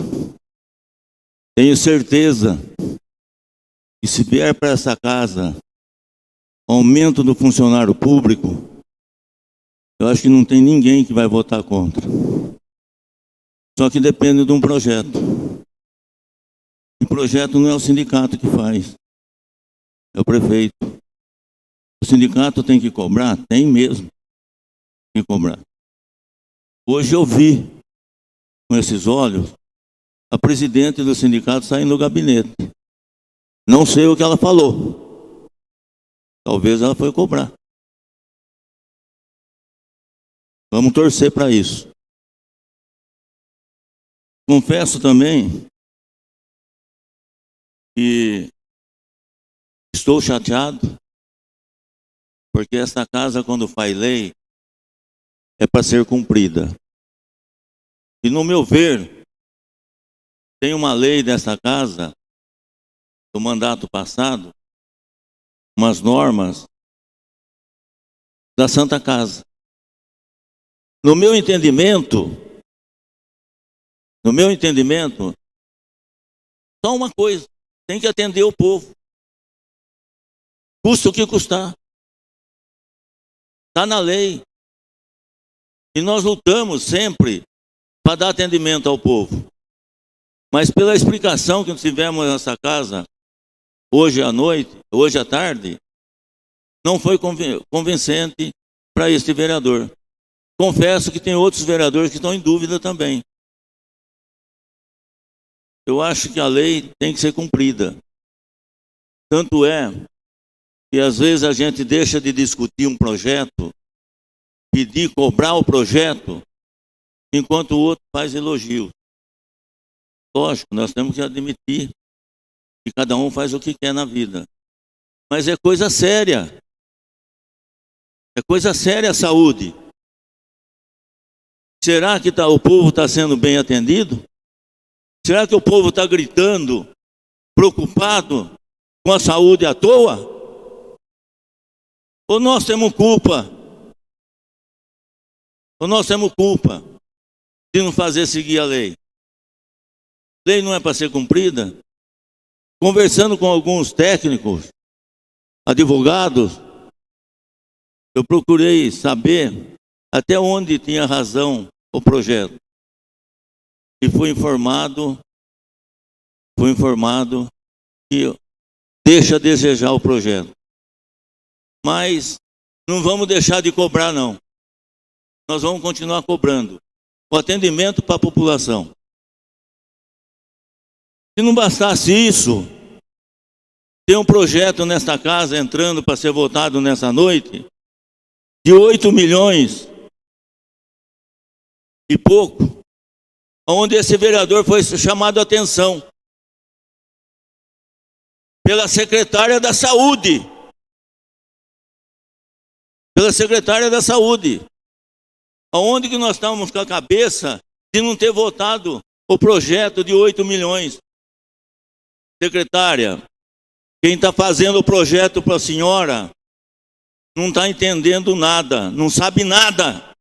Tenho certeza que se vier para essa casa aumento do funcionário público, eu acho que não tem ninguém que vai votar contra. Só que depende de um projeto. E projeto não é o sindicato que faz, é o prefeito. O sindicato tem que cobrar? Tem mesmo que cobrar. Hoje eu vi, com esses olhos, a presidente do sindicato saindo do gabinete. Não sei o que ela falou. Talvez ela foi cobrar. Vamos torcer para isso. Confesso também que estou chateado, porque essa casa, quando faz lei, é para ser cumprida. E no meu ver, tem uma lei dessa casa, do mandato passado, umas normas da Santa Casa. No meu entendimento, só uma coisa, tem que atender o povo. Custa o que custar. Está na lei. E nós lutamos sempre para dar atendimento ao povo. Mas pela explicação que tivemos nessa casa, hoje à noite, hoje à tarde, não foi convincente para este vereador. Confesso que tem outros vereadores que estão em dúvida também. Eu acho que a lei tem que ser cumprida. Tanto é que às vezes a gente deixa de discutir um projeto, pedir, cobrar o projeto, enquanto o outro faz elogio. Lógico, nós temos que admitir que cada um faz o que quer na vida. Mas é coisa séria. É coisa séria a saúde. Será que o povo está sendo bem atendido? Será que o povo está gritando, preocupado com a saúde à toa? Ou nós temos culpa? Ou nós temos culpa de não fazer seguir a lei? Lei não é para ser cumprida? Conversando com alguns técnicos, advogados, eu procurei saber até onde tinha razão o projeto. E fui informado fui informado que deixa a desejar o projeto. Mas não vamos deixar de cobrar, não. Nós vamos continuar cobrando o atendimento para a população. Se não bastasse isso, tem um projeto nesta casa entrando para ser votado nessa noite de 8 milhões e pouco, onde esse vereador foi chamado a atenção pela secretária da Saúde. Pela secretária da Saúde. Aonde que nós estamos com a cabeça de não ter votado o projeto de 8 milhões? Secretária, quem está fazendo o projeto para a senhora não está entendendo nada, não sabe nada.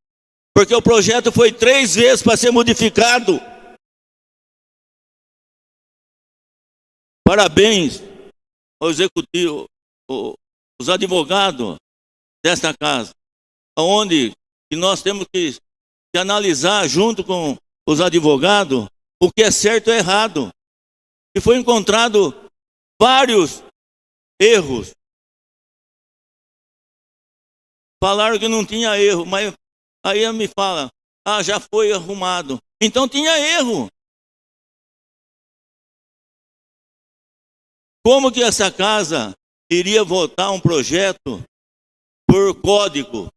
Porque o projeto foi 3 vezes para ser modificado. Parabéns ao executivo, os advogados desta casa, onde nós temos que analisar junto com os advogados o que é certo e errado. E foi encontrado vários erros. Falaram que não tinha erro, mas aí me fala, já foi arrumado. Então tinha erro. Como que essa casa iria votar um projeto por código?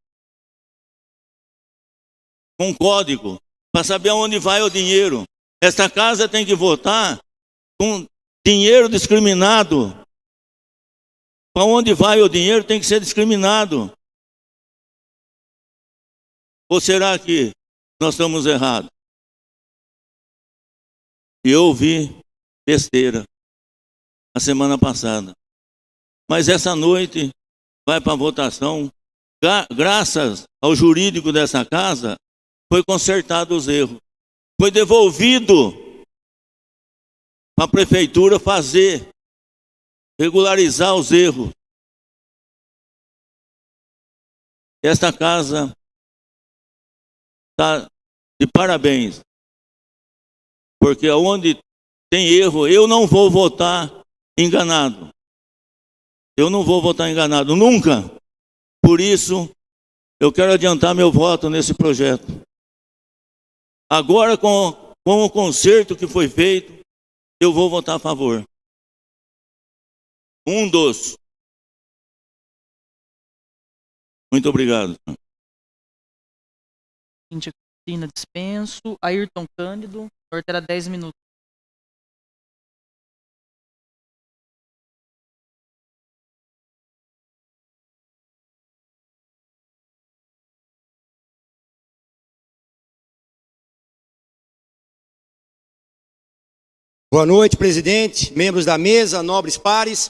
Com código, para saber aonde vai o dinheiro. Esta casa tem que votar com dinheiro discriminado. Para onde vai o dinheiro tem que ser discriminado. Ou será que nós estamos errados? Eu ouvi besteira a semana passada. Mas essa noite vai para a votação. Graças ao jurídico dessa casa, foi consertado os erros. Foi devolvido para a prefeitura fazer, regularizar os erros. Esta casa está de parabéns. Porque onde tem erro, eu não vou votar enganado. Eu não vou votar enganado, nunca. Por isso, eu quero adiantar meu voto nesse projeto. Agora, com o conserto que foi feito, eu vou votar a favor. Um dos. Muito obrigado. Cíntia Cristina, dispenso. Ayrton Cândido, o senhor terá 10 minutos. Boa noite, presidente, membros da mesa, nobres pares,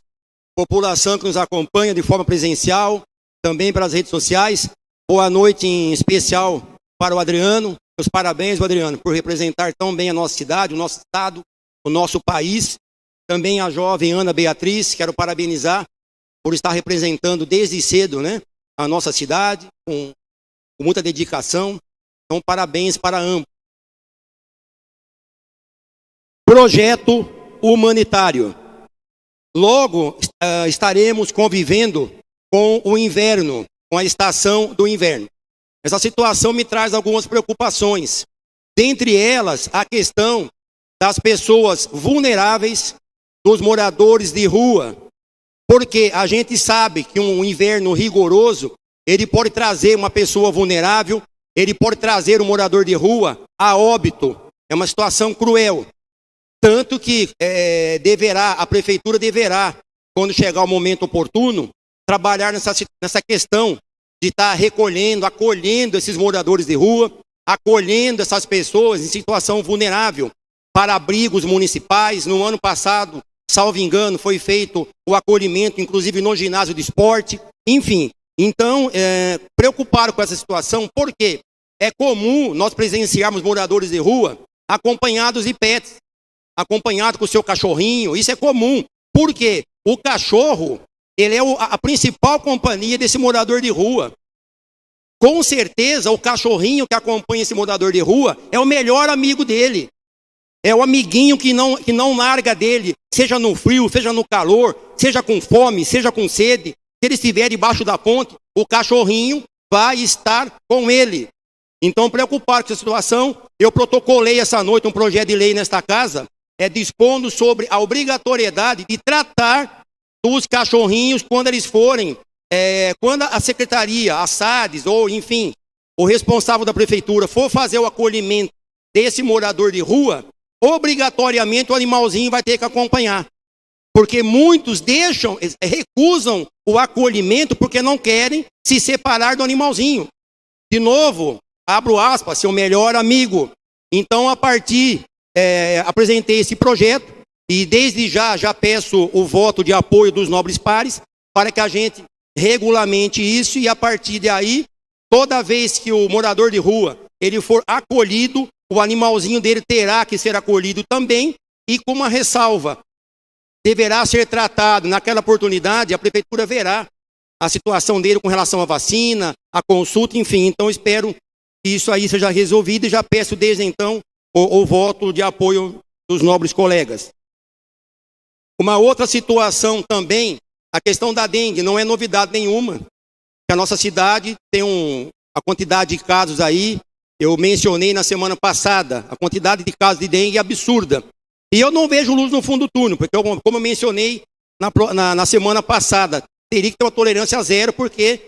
população que nos acompanha de forma presencial, também pelas redes sociais. Boa noite em especial para o Adriano. Meus parabéns, Adriano, por representar tão bem a nossa cidade, o nosso estado, o nosso país. Também a jovem Ana Beatriz, quero parabenizar por estar representando desde cedo, a nossa cidade, com muita dedicação. Então, parabéns para ambos. Projeto humanitário. Logo estaremos convivendo com o inverno, com a estação do inverno. Essa situação me traz algumas preocupações. Dentre elas, a questão das pessoas vulneráveis, dos moradores de rua. Porque a gente sabe que um inverno rigoroso, ele pode trazer uma pessoa vulnerável, ele pode trazer um morador de rua a óbito. É uma situação cruel. Tanto que a prefeitura deverá, quando chegar o momento oportuno, trabalhar nessa questão de estar recolhendo, acolhendo esses moradores de rua, acolhendo essas pessoas em situação vulnerável para abrigos municipais. No ano passado, salvo engano, foi feito o acolhimento, inclusive no ginásio de esporte. Enfim, então, preocupado com essa situação, porque é comum nós presenciarmos moradores de rua acompanhados de pets, acompanhado com o seu cachorrinho. Isso é comum. Por quê? O cachorro, ele é a principal companhia desse morador de rua. Com certeza, o cachorrinho que acompanha esse morador de rua é o melhor amigo dele. É o amiguinho que não larga dele, seja no frio, seja no calor, seja com fome, seja com sede. Se ele estiver debaixo da ponte, o cachorrinho vai estar com ele. Então, preocupado com essa situação, eu protocolei essa noite um projeto de lei nesta casa, dispondo sobre a obrigatoriedade de tratar dos cachorrinhos quando eles forem, quando a secretaria, a SADES, ou enfim, o responsável da prefeitura for fazer o acolhimento desse morador de rua, obrigatoriamente o animalzinho vai ter que acompanhar. Porque muitos recusam o acolhimento porque não querem se separar do animalzinho. De novo, abro aspas, seu melhor amigo. Então, apresentei esse projeto e desde já peço o voto de apoio dos nobres pares para que a gente regulamente isso e a partir daí, toda vez que o morador de rua ele for acolhido, o animalzinho dele terá que ser acolhido também e com uma ressalva. Deverá ser tratado, naquela oportunidade, a prefeitura verá a situação dele com relação à vacina, à consulta, enfim. Então, espero que isso aí seja resolvido e já peço desde então o voto de apoio dos nobres colegas. Uma outra situação também, a questão da dengue, não é novidade nenhuma. A nossa cidade tem a quantidade de casos aí, eu mencionei na semana passada, a quantidade de casos de dengue é absurda. E eu não vejo luz no fundo do túnel, porque como eu mencionei na semana passada, teria que ter uma tolerância zero, porque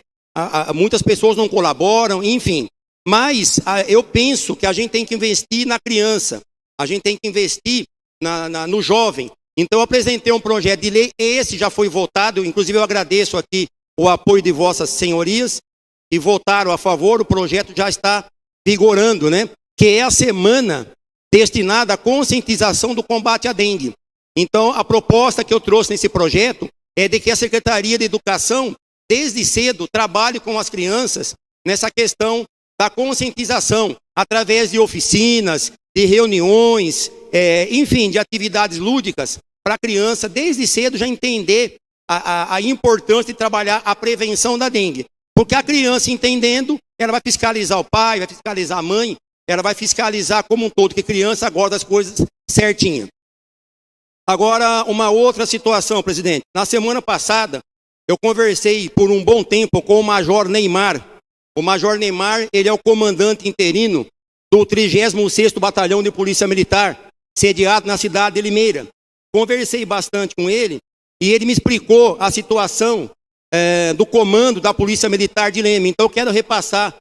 muitas pessoas não colaboram, enfim. Mas eu penso que a gente tem que investir na criança, a gente tem que investir no jovem. Então eu apresentei um projeto de lei, esse já foi votado, inclusive eu agradeço aqui o apoio de vossas senhorias, e votaram a favor, o projeto já está vigorando, né? Que é a semana destinada à conscientização do combate à dengue. Então, a proposta que eu trouxe nesse projeto é de que a Secretaria de Educação, desde cedo, trabalhe com as crianças nessa questão da conscientização, através de oficinas, de reuniões, enfim, de atividades lúdicas, para a criança, desde cedo, já entender a importância de trabalhar a prevenção da dengue. Porque a criança entendendo, ela vai fiscalizar o pai, vai fiscalizar a mãe, ela vai fiscalizar como um todo, que criança guarda as coisas certinho. Agora, uma outra situação, presidente. Na semana passada, eu conversei por um bom tempo com o Major Neymar. O Major Neymar, ele é o comandante interino do 36º Batalhão de Polícia Militar, sediado na cidade de Limeira. Conversei bastante com ele e ele me explicou a situação do comando da Polícia Militar de Leme. Então, eu quero repassar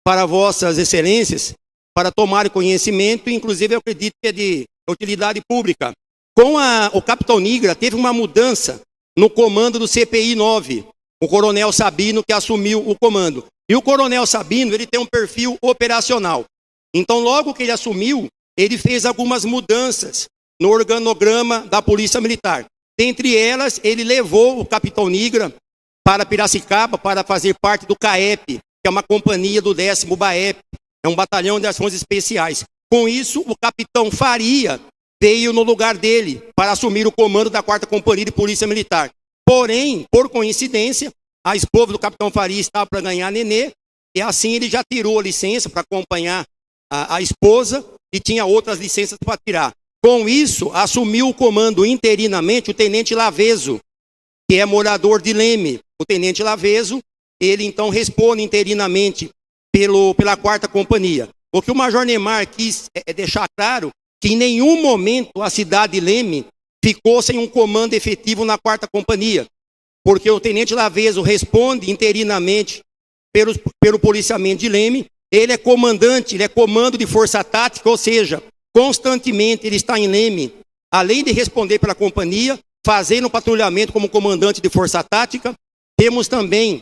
para vossas excelências, para tomar conhecimento, inclusive eu acredito que é de utilidade pública. Com o Capitão Nigra, teve uma mudança no comando do CPI 9, o Coronel Sabino que assumiu o comando. E o Coronel Sabino, ele tem um perfil operacional. Então, logo que ele assumiu, ele fez algumas mudanças no organograma da Polícia Militar. Dentre elas, ele levou o Capitão Nigra para Piracicaba para fazer parte do CAEP, que é uma companhia do 10º BAEP, é um batalhão de ações especiais. Com isso, o Capitão Faria veio no lugar dele para assumir o comando da 4ª Companhia de Polícia Militar. Porém, por coincidência, a esposa do Capitão Faria estava para ganhar nenê, e assim ele já tirou a licença para acompanhar a esposa e tinha outras licenças para tirar. Com isso, assumiu o comando interinamente o Tenente Laveso, que é morador de Leme. O Tenente Laveso, ele então responde interinamente pela 4ª Companhia. O que o Major Neymar quis deixar claro que em nenhum momento a cidade de Leme ficou sem um comando efetivo na 4ª Companhia, porque o Tenente Laveso responde interinamente pelo policiamento de Leme, ele é comandante, ele é comando de força tática, ou seja, constantemente ele está em Leme, além de responder pela companhia, fazendo patrulhamento como comandante de força tática. Temos também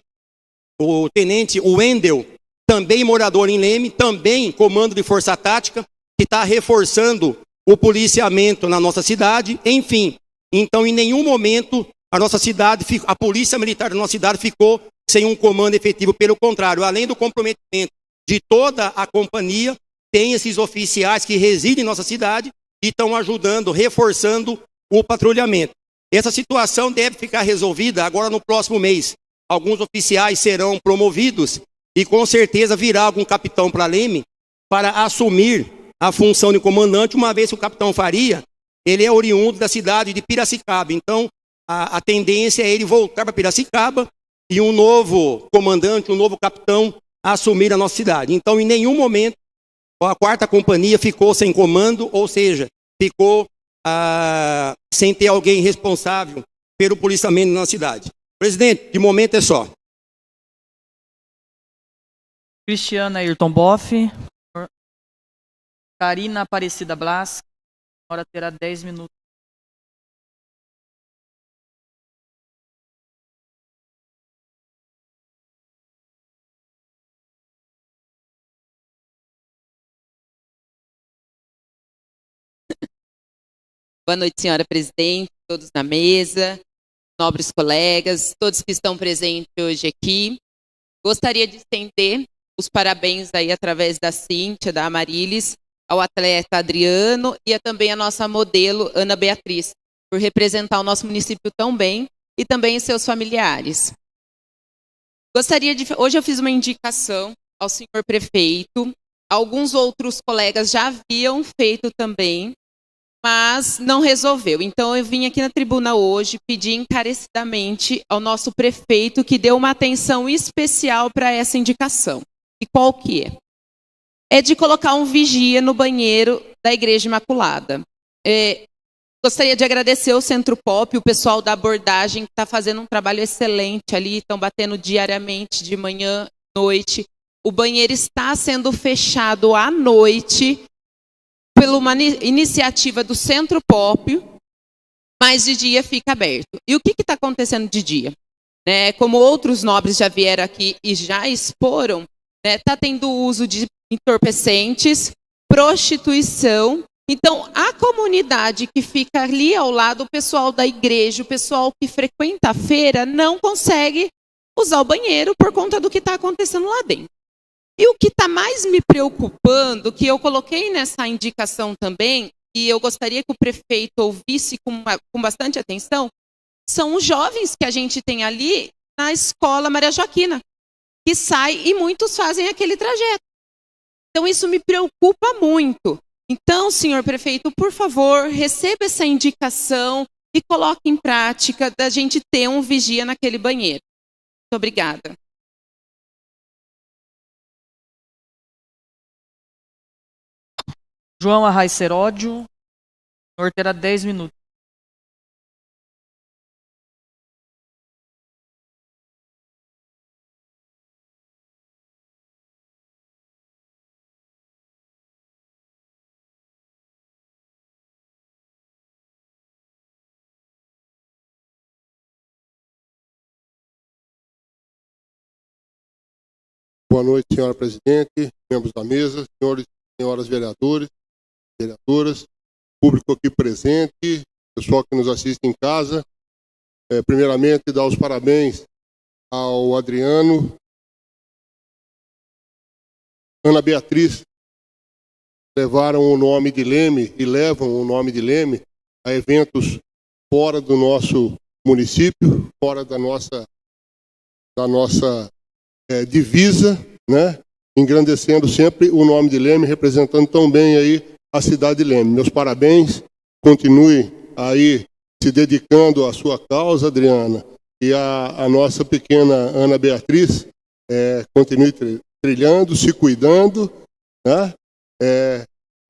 o Tenente Wendel, também morador em Leme, também comando de força tática, que está reforçando o policiamento na nossa cidade. Enfim, então em nenhum momento a Polícia Militar da nossa cidade ficou sem um comando efetivo. Pelo contrário, além do comprometimento de toda a companhia, tem esses oficiais que residem em nossa cidade e estão ajudando, reforçando o patrulhamento. Essa situação deve ficar resolvida agora no próximo mês. Alguns oficiais serão promovidos e com certeza virá algum capitão para Leme para assumir a função de comandante, uma vez que o capitão Faria, ele é oriundo da cidade de Piracicaba. Então, a tendência é ele voltar para Piracicaba e um novo comandante, um novo capitão assumir a nossa cidade. Então, em nenhum momento, a 4ª companhia ficou sem comando, ou seja, ficou sem ter alguém responsável pelo policiamento na cidade. Presidente, de momento é só. Cristiana Ayrton Boff. Karina Aparecida Blas. A senhora terá 10 minutos. Boa noite, senhora presidente, todos na mesa, nobres colegas, todos que estão presentes hoje aqui. Gostaria de estender os parabéns aí através da Cíntia, da Amarilis, ao atleta Adriano e também a nossa modelo Ana Beatriz, por representar o nosso município tão bem e também seus familiares. Hoje eu fiz uma indicação ao senhor prefeito, alguns outros colegas já haviam feito também, mas não resolveu. Então eu vim aqui na tribuna hoje pedir encarecidamente ao nosso prefeito que dê uma atenção especial para essa indicação. E qual que é? É de colocar um vigia no banheiro da Igreja Imaculada. Gostaria de agradecer ao Centro Pop, o pessoal da abordagem, que está fazendo um trabalho excelente ali, estão batendo diariamente, de manhã, noite. O banheiro está sendo fechado à noite, por uma iniciativa do Centro Pop, mas de dia fica aberto. E o que está acontecendo de dia? Como outros nobres já vieram aqui e já exporam, está tendo uso de entorpecentes, prostituição. Então, a comunidade que fica ali ao lado, o pessoal da igreja, o pessoal que frequenta a feira, não consegue usar o banheiro por conta do que está acontecendo lá dentro. E o que está mais me preocupando, que eu coloquei nessa indicação também, e eu gostaria que o prefeito ouvisse com bastante atenção, são os jovens que a gente tem ali na escola Maria Joaquina, que saem e muitos fazem aquele trajeto. Então, isso me preocupa muito. Então, senhor prefeito, por favor, receba essa indicação e coloque em prática da gente ter um vigia naquele banheiro. Muito obrigada. João Arraes Seródio. O senhor terá 10 minutos. Boa noite, senhora presidente, membros da mesa, senhores e senhoras vereadores, vereadoras, público aqui presente, pessoal que nos assiste em casa. Primeiramente, dar os parabéns ao Adriano, Ana Beatriz, levaram o nome de Leme e levam o nome de Leme a eventos fora do nosso município, fora da nossa divisa, né? Engrandecendo sempre o nome de Leme, representando tão bem aí a cidade de Leme. Meus parabéns, continue aí se dedicando à sua causa, Adriana, e a nossa pequena Ana Beatriz, continue trilhando, se cuidando, né?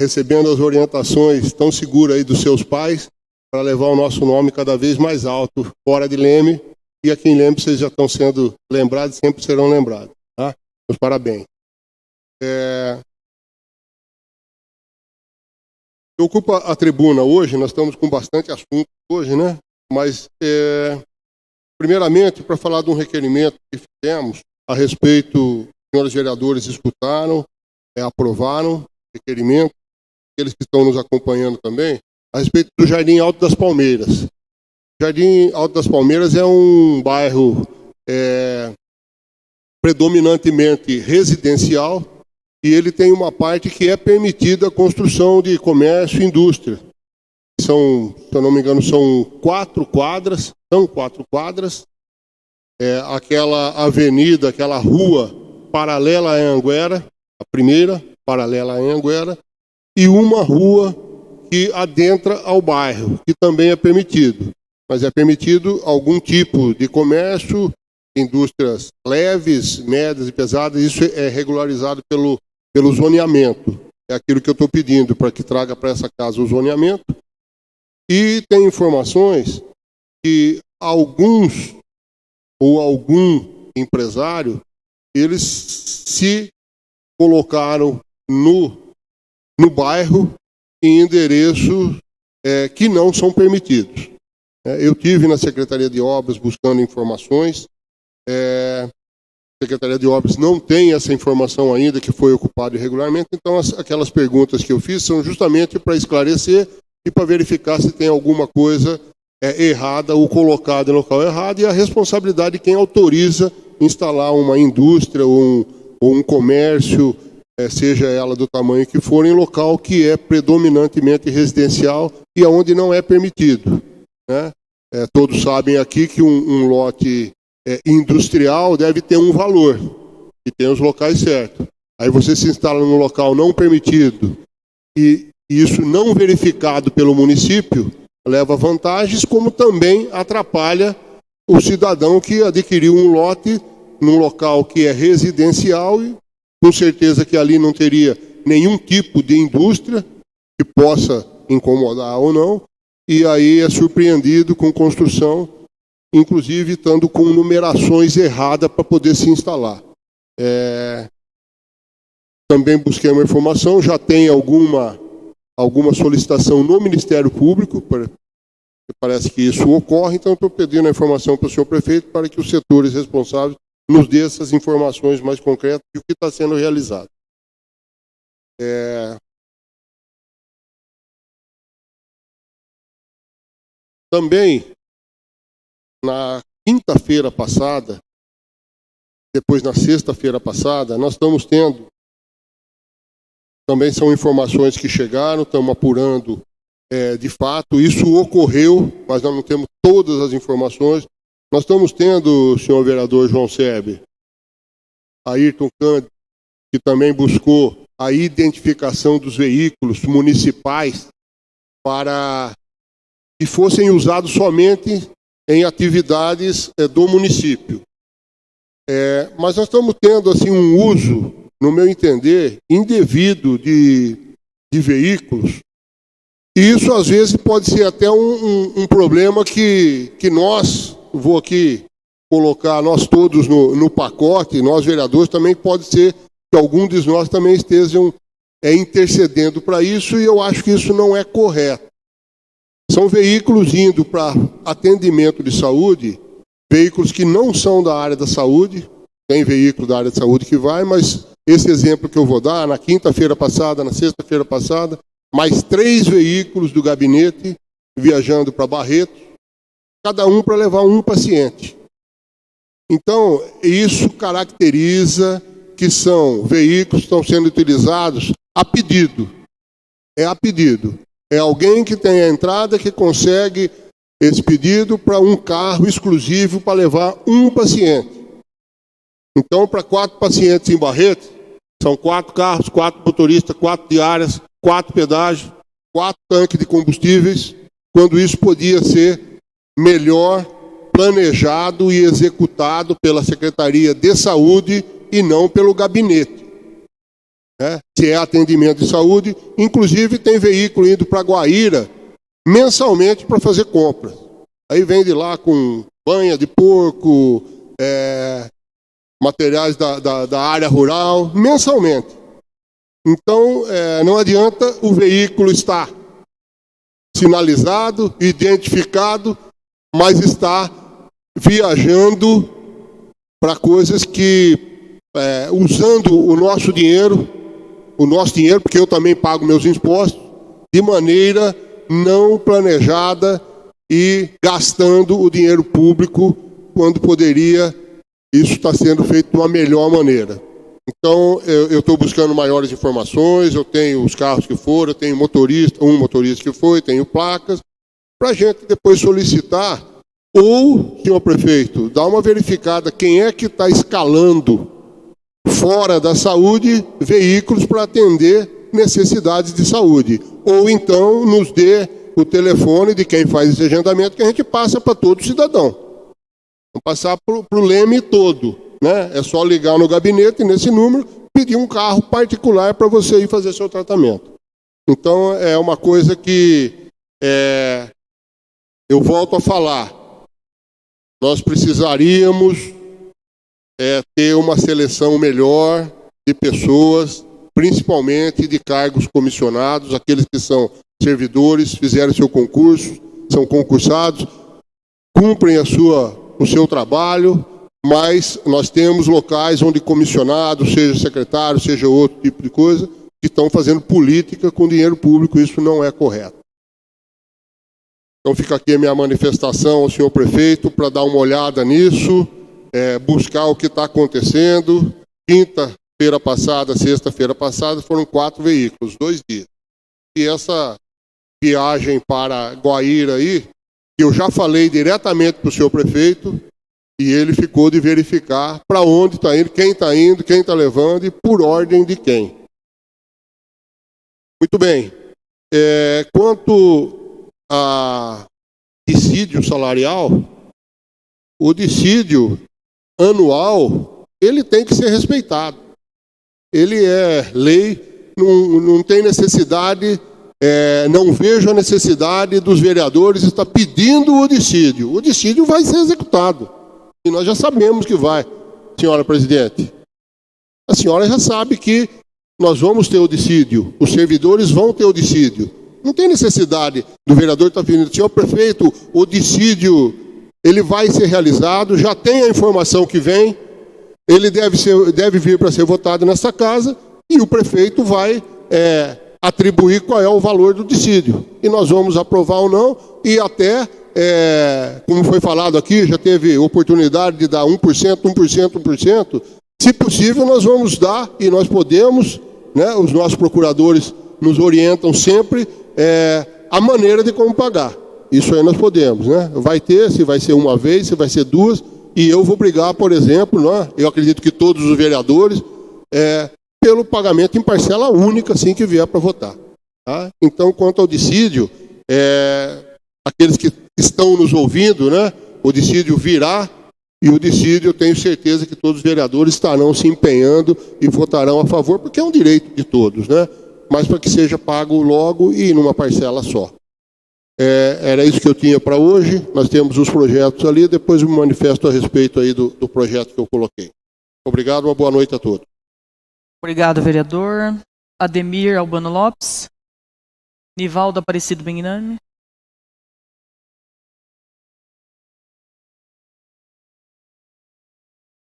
Recebendo as orientações tão seguras aí dos seus pais, para levar o nosso nome cada vez mais alto fora de Leme. E aqui em Leme vocês já estão sendo lembrados, sempre serão lembrados. Tá? Meus parabéns. Ocupa a tribuna hoje, nós estamos com bastante assunto hoje, né? Mas, primeiramente, para falar de um requerimento que fizemos a respeito, os senhores vereadores escutaram, aprovaram requerimento, aqueles que estão nos acompanhando também, a respeito do Jardim Alto das Palmeiras. Jardim Alto das Palmeiras é um bairro predominantemente residencial e ele tem uma parte que é permitida a construção de comércio e indústria. Se eu não me engano, são 4 quadras. São 4 quadras. Aquela avenida, aquela rua paralela à Anhanguera, a primeira paralela à Anhanguera, e uma rua que adentra ao bairro, que também é permitido. Mas é permitido algum tipo de comércio, indústrias leves, médias e pesadas. Isso é regularizado pelo zoneamento. É aquilo que eu estou pedindo, para que traga para essa casa o zoneamento. E tem informações que alguns ou algum empresário, eles se colocaram no bairro em endereços que não são permitidos. Eu tive na Secretaria de Obras buscando informações. A Secretaria de Obras não tem essa informação ainda, que foi ocupado irregularmente. Então, aquelas perguntas que eu fiz são justamente para esclarecer e para verificar se tem alguma coisa errada ou colocada em local errado, e a responsabilidade de quem autoriza instalar uma indústria ou um comércio, seja ela do tamanho que for, em local que é predominantemente residencial e onde não é permitido, né? Todos sabem aqui que um lote industrial deve ter um valor, e tem os locais certos. Aí você se instala num local não permitido, e isso não verificado pelo município, leva vantagens, como também atrapalha o cidadão que adquiriu um lote num local que é residencial, e com certeza que ali não teria nenhum tipo de indústria que possa incomodar ou não, e aí é surpreendido com construção, inclusive estando com numerações erradas para poder se instalar. Também busquei uma informação, já tem alguma solicitação no Ministério Público, parece que isso ocorre, então estou pedindo a informação para o senhor prefeito para que os setores responsáveis nos dê essas informações mais concretas de o que está sendo realizado. Também, na quinta-feira passada, depois na sexta-feira passada, nós estamos tendo, também são informações que chegaram, estamos apurando de fato, isso ocorreu, mas nós não temos todas as informações. Nós estamos tendo, senhor vereador João Sérgio, Ayrton Cândido, que também buscou a identificação dos veículos municipais para que fossem usados somente em atividades do município. Mas nós estamos tendo assim, um uso, no meu entender, indevido de veículos, e isso às vezes pode ser até um problema que nós, vou aqui colocar nós todos no pacote, nós vereadores, também pode ser que algum de nós também estejam intercedendo para isso, e eu acho que isso não é correto. São veículos indo para atendimento de saúde, veículos que não são da área da saúde, tem veículo da área de saúde que vai, mas esse exemplo que eu vou dar, na quinta-feira passada, na sexta-feira passada, mais 3 veículos do gabinete viajando para Barretos, cada um para levar um paciente. Então, isso caracteriza que são veículos que estão sendo utilizados a pedido. A pedido. É alguém que tem a entrada que consegue esse pedido para um carro exclusivo para levar um paciente. Então, para 4 pacientes em Barretos, são 4 carros, 4 motoristas, 4 diárias, 4 pedágios, 4 tanques de combustíveis, quando isso podia ser melhor planejado e executado pela Secretaria de Saúde e não pelo gabinete. Se é atendimento de saúde, inclusive tem veículo indo para Guaíra mensalmente para fazer compras. Aí vem de lá com banha de porco, materiais da área rural, mensalmente. Então, não adianta o veículo estar sinalizado, identificado, mas está viajando para coisas que, usando o nosso dinheiro, porque eu também pago meus impostos, de maneira não planejada e gastando o dinheiro público quando poderia isso estar sendo feito de uma melhor maneira. Então, eu estou buscando maiores informações, eu tenho os carros que foram, eu tenho um motorista que foi, tenho placas, para a gente depois solicitar, ou, senhor prefeito, dar uma verificada quem é que está escalando fora da saúde veículos para atender necessidades de saúde. Ou então nos dê o telefone de quem faz esse agendamento, que a gente passa para todo cidadão. Vamos passar para o Leme todo, né? É só ligar no gabinete, nesse número, pedir um carro particular para você ir fazer seu tratamento. Então, é uma coisa que eu volto a falar. Nós precisaríamos ter uma seleção melhor de pessoas, principalmente de cargos comissionados, aqueles que são servidores, fizeram seu concurso, são concursados, cumprem o seu trabalho, mas nós temos locais onde comissionados, seja secretário, seja outro tipo de coisa, que estão fazendo política com dinheiro público, isso não é correto. Então fica aqui a minha manifestação ao senhor prefeito para dar uma olhada nisso, buscar o que está acontecendo. Quinta-feira passada, sexta-feira passada, foram 4 veículos, 2 dias. E essa viagem para Guaíra aí, que eu já falei diretamente para o senhor prefeito, e ele ficou de verificar para onde está indo, quem está levando e por ordem de quem. Muito bem. Quanto a dissídio salarial, o dissídio anual, ele tem que ser respeitado. Ele é lei, não tem necessidade, não vejo a necessidade dos vereadores estar pedindo o dissídio. O dissídio vai ser executado. E nós já sabemos que vai, senhora presidente. A senhora já sabe que nós vamos ter o dissídio, os servidores vão ter o dissídio. Não tem necessidade do vereador estar pedindo, senhor prefeito, o dissídio, ele vai ser realizado, já tem a informação que vem, ele deve vir para ser votado nessa casa, e o prefeito vai atribuir qual é o valor do dissídio. E nós vamos aprovar ou não, e até, como foi falado aqui, já teve oportunidade de dar 1%, 1%, 1%. Se possível, nós vamos dar, e nós podemos, né, os nossos procuradores nos orientam sempre a maneira de como pagar. Isso aí nós podemos, né? Vai ter, se vai ser uma vez, se vai ser 2, e eu vou brigar, por exemplo, né, eu acredito que todos os vereadores, pelo pagamento em parcela única, assim que vier para votar. Tá? Então, quanto ao dissídio, aqueles que estão nos ouvindo, né, o dissídio virá, e o dissídio, eu tenho certeza que todos os vereadores estarão se empenhando e votarão a favor, porque é um direito de todos, né? Mas para que seja pago logo e numa parcela só. Era isso que eu tinha para hoje. Nós temos os projetos ali, depois eu me manifesto a respeito aí do projeto que eu coloquei. Obrigado, uma boa noite a todos. Obrigado, vereador. Ademir Albano Lopes. Nivaldo Aparecido Bengnami.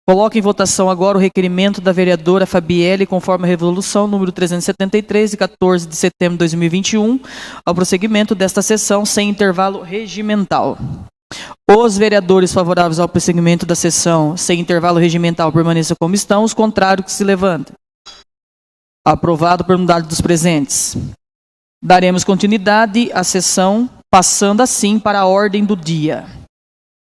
Coloco em votação agora o requerimento da vereadora Fabielle, conforme a resolução número 373, de 14 de setembro de 2021, ao prosseguimento desta sessão sem intervalo regimental. Os vereadores favoráveis ao prosseguimento da sessão sem intervalo regimental permaneçam como estão, os contrários que se levantem. Aprovado por unidade dos presentes. Daremos continuidade à sessão, passando assim para a ordem do dia.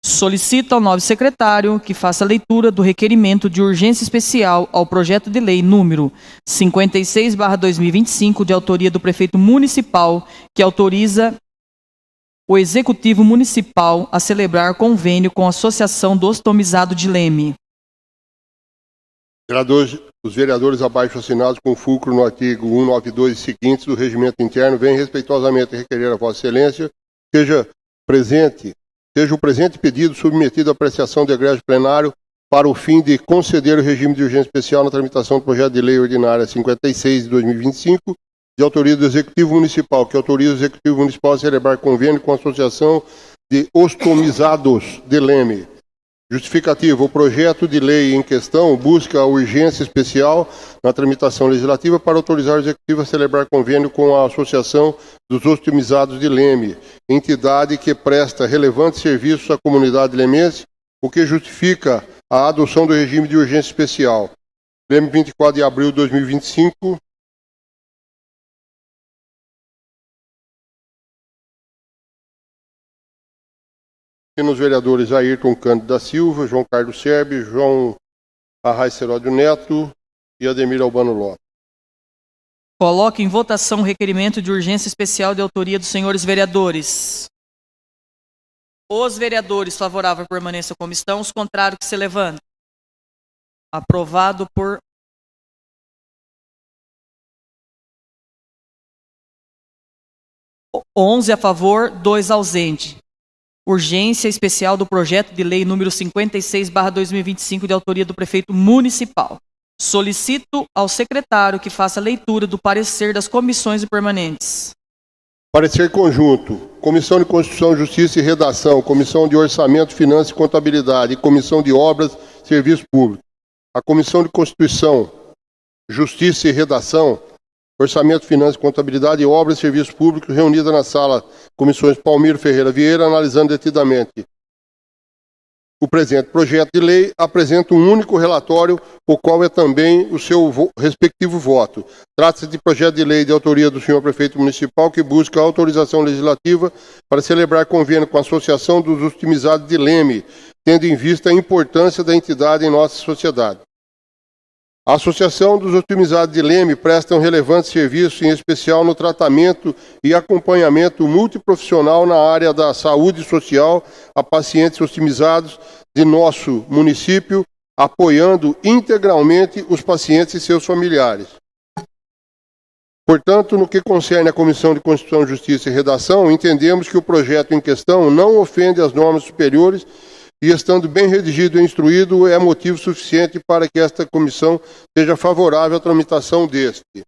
Solicito ao novo secretário que faça a leitura do requerimento de urgência especial ao projeto de lei número 56/2025, de autoria do prefeito municipal, que autoriza o Executivo Municipal a celebrar convênio com a Associação do Ostomizado de Leme. Os vereadores abaixo assinados com fulcro no artigo 192 e seguintes do Regimento Interno vêm respeitosamente requerer a Vossa Excelência seja o presente pedido submetido à apreciação do egrégio plenário para o fim de conceder o regime de urgência especial na tramitação do projeto de lei ordinária 56 de 2025, de autoria do Executivo Municipal, que autoriza o Executivo Municipal a celebrar convênio com a Associação de Ostomizados de Leme. Justificativo: o projeto de lei em questão busca a urgência especial na tramitação legislativa para autorizar o Executivo a celebrar convênio com a Associação dos Ostomizados de Leme, entidade que presta relevantes serviços à comunidade lemense, o que justifica a adoção do regime de urgência especial. Leme, 24 de abril de 2025. Nos vereadores Ayrton Cândido da Silva, João Carlos Serbi, João Arraes Seródio Neto e Ademir Albano Lopes. Coloque em votação o requerimento de urgência especial de autoria dos senhores vereadores. Os vereadores favoráveis à permanência à comissão, os contrários que se levantem. Aprovado por 11 a favor, 2 ausentes. Urgência especial do projeto de lei número 56/2025, de autoria do prefeito municipal. Solicito ao secretário que faça a leitura do parecer das comissões permanentes. Parecer conjunto. Comissão de Constituição, Justiça e Redação, Comissão de Orçamento, Finanças e Contabilidade e Comissão de Obras e Serviços Públicos. A Comissão de Constituição, Justiça e Redação, Orçamento, Finanças, Contabilidade e Obras e Serviços Públicos, reunida na sala Comissões Palmiro Ferreira Vieira, analisando detidamente o presente projeto de lei, apresenta um único relatório, o qual é também o seu respectivo voto. Trata-se de projeto de lei de autoria do senhor prefeito municipal, que busca autorização legislativa para celebrar convênio com a Associação dos Optimizados de Leme, tendo em vista a importância da entidade em nossa sociedade. A Associação dos Optimizados de Leme presta um relevante serviço, em especial no tratamento e acompanhamento multiprofissional na área da saúde social a pacientes optimizados de nosso município, apoiando integralmente os pacientes e seus familiares. Portanto, no que concerne à Comissão de Constituição, Justiça e Redação, entendemos que o projeto em questão não ofende as normas superiores e, estando bem redigido e instruído, é motivo suficiente para que esta comissão seja favorável à tramitação deste.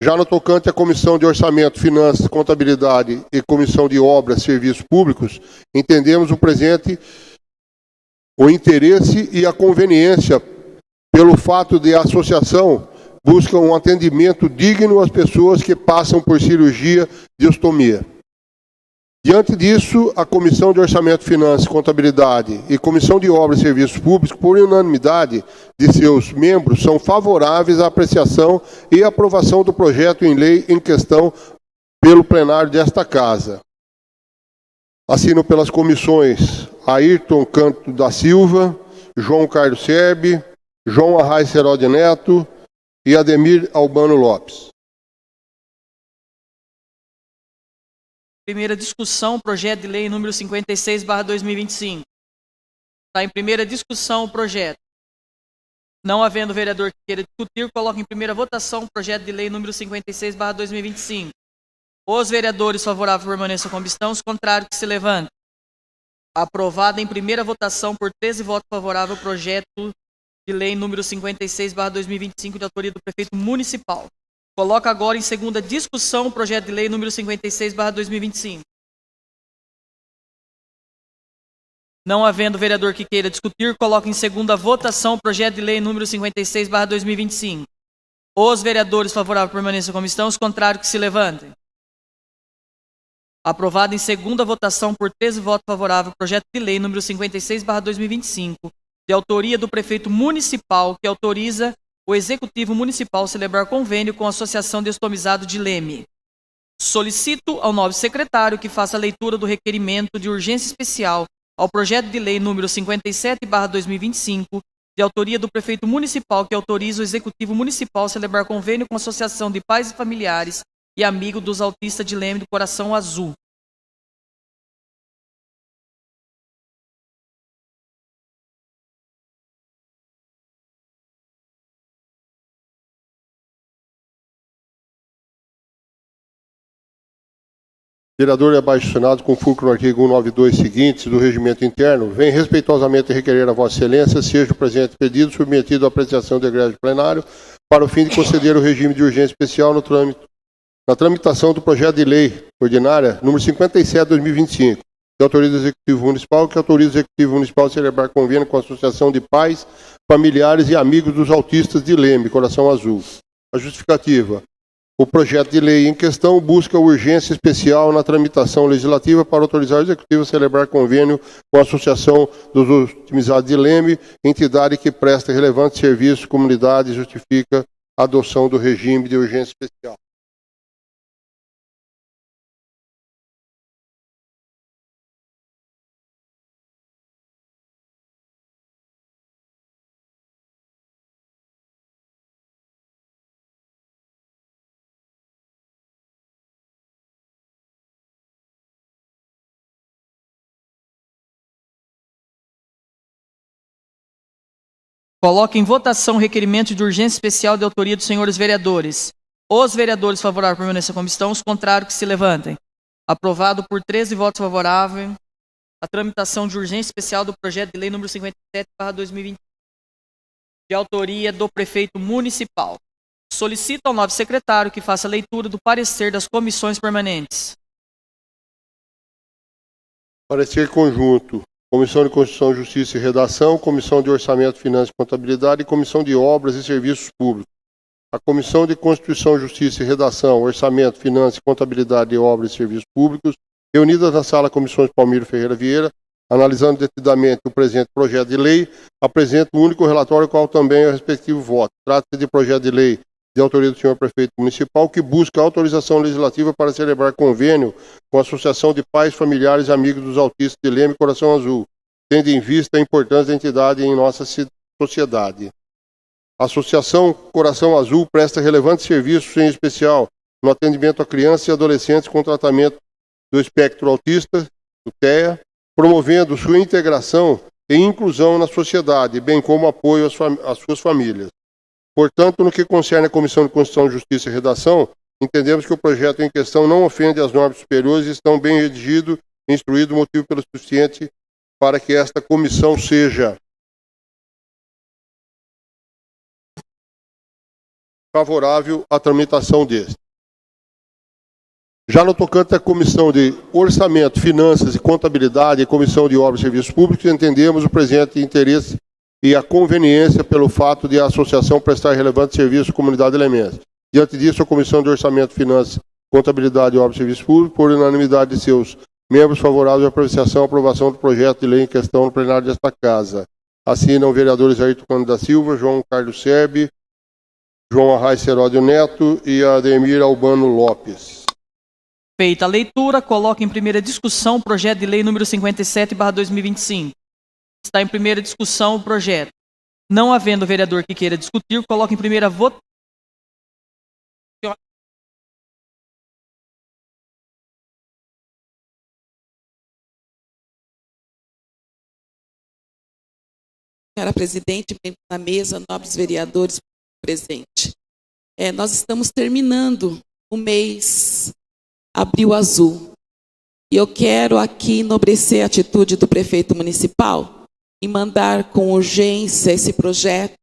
Já no tocante à Comissão de Orçamento, Finanças, Contabilidade e Comissão de Obras e Serviços Públicos, entendemos o presente o interesse e a conveniência pelo fato de a associação busca um atendimento digno às pessoas que passam por cirurgia de ostomia. Diante disso, a Comissão de Orçamento, Finanças, Contabilidade e Comissão de Obras e Serviços Públicos, por unanimidade de seus membros, são favoráveis à apreciação e aprovação do projeto em lei em questão pelo plenário desta Casa. Assino pelas comissões Ayrton Canto da Silva, João Carlos Serbi, João Arraes Serode Neto e Ademir Albano Lopes. Primeira discussão, projeto de lei número 56/2025. Está em primeira discussão o projeto. Não havendo vereador que queira discutir, coloco em primeira votação o projeto de lei número 56/2025. Os vereadores favoráveis permaneçam com comissão, os contrários que se levantem. Aprovado em primeira votação por 13 votos favoráveis o projeto de lei número 56/2025, de autoria do prefeito municipal. Coloca agora em segunda discussão o projeto de lei número 56/2025. Não havendo vereador que queira discutir, coloca em segunda votação o projeto de lei número 56/2025. Os vereadores favoráveis permaneçam como estão, os contrários que se levantem. Aprovado em segunda votação por 13 votos favoráveis o projeto de lei número 56/2025, de autoria do prefeito municipal, que autoriza o Executivo Municipal celebrar convênio com a Associação de Ostomizados de Leme. Solicito ao nobre secretário que faça a leitura do requerimento de urgência especial ao projeto de lei número 57/2025, de autoria do prefeito municipal, que autoriza o Executivo Municipal celebrar convênio com a Associação de Pais e Familiares e Amigos dos Autistas de Leme do Coração Azul. Vereador e abaixo-assinado, com fulcro no artigo 192 seguintes do Regimento Interno, vem respeitosamente requerer a Vossa Excelência seja o presente pedido submetido à apreciação do egrégio plenário para o fim de conceder o regime de urgência especial na tramitação do projeto de lei ordinária número 57/2025, que autoriza o Executivo Municipal, a celebrar convênio com a Associação de Pais, Familiares e Amigos dos Autistas de Leme, Coração Azul. A justificativa. O projeto de lei em questão busca urgência especial na tramitação legislativa para autorizar o Executivo a celebrar convênio com a Associação dos Optimizados de Leme, entidade que presta relevante serviço à comunidade e justifica a adoção do regime de urgência especial. Coloco em votação o requerimento de urgência especial de autoria dos senhores vereadores. Os vereadores favoráveis permaneçam como estão, os contrários que se levantem. Aprovado por 13 votos favoráveis a tramitação de urgência especial do projeto de lei número 57/2020, de autoria do prefeito municipal. Solicito ao novo secretário que faça a leitura do parecer das comissões permanentes. Parecer conjunto. Comissão de Constituição, Justiça e Redação, Comissão de Orçamento, Finanças e Contabilidade e Comissão de Obras e Serviços Públicos. A Comissão de Constituição, Justiça e Redação, Orçamento, Finanças e Contabilidade e Obras e Serviços Públicos, reunidas na sala Comissões Palmiro Ferreira Vieira, analisando detidamente o presente projeto de lei, apresenta um único relatório, qual também é o respectivo voto. Trata-se de projeto de lei de autoria do senhor prefeito municipal, que busca autorização legislativa para celebrar convênio com a Associação de Pais, Familiares e Amigos dos Autistas de Leme Coração Azul, tendo em vista a importância da entidade em nossa sociedade. A Associação Coração Azul presta relevantes serviços, em especial no atendimento a crianças e adolescentes com tratamento do espectro autista, do TEA, promovendo sua integração e inclusão na sociedade, bem como apoio às suas famílias. Portanto, no que concerne a Comissão de Constituição, Justiça e Redação, entendemos que o projeto em questão não ofende às normas superiores e estão bem redigido e instruído, motivo pelo suficiente para que esta comissão seja favorável à tramitação deste. Já no tocante à Comissão de Orçamento, Finanças e Contabilidade e Comissão de Obras e Serviços Públicos, entendemos o presente interesse e a conveniência pelo fato de a associação prestar relevante serviço à comunidade lemense. Diante disso, a Comissão de Orçamento, Finanças, Contabilidade e Obras e Serviços Públicos, por unanimidade de seus membros favoráveis à apreciação e aprovação do projeto de lei em questão no plenário desta Casa. Assinam os vereadores Ayrton Cândido da Silva, João Carlos Serbi, João Arraes Seródio Neto e Ademir Albano Lopes. Feita a leitura, coloco em primeira discussão o projeto de lei número 57/2025. Está em primeira discussão o projeto. Não havendo vereador que queira discutir, coloco em primeira votação. Senhora presidente, membros da mesa, nobres vereadores presentes. Nós estamos terminando o mês Abril Azul. E eu quero aqui enobrecer a atitude do prefeito municipal e mandar com urgência esse projeto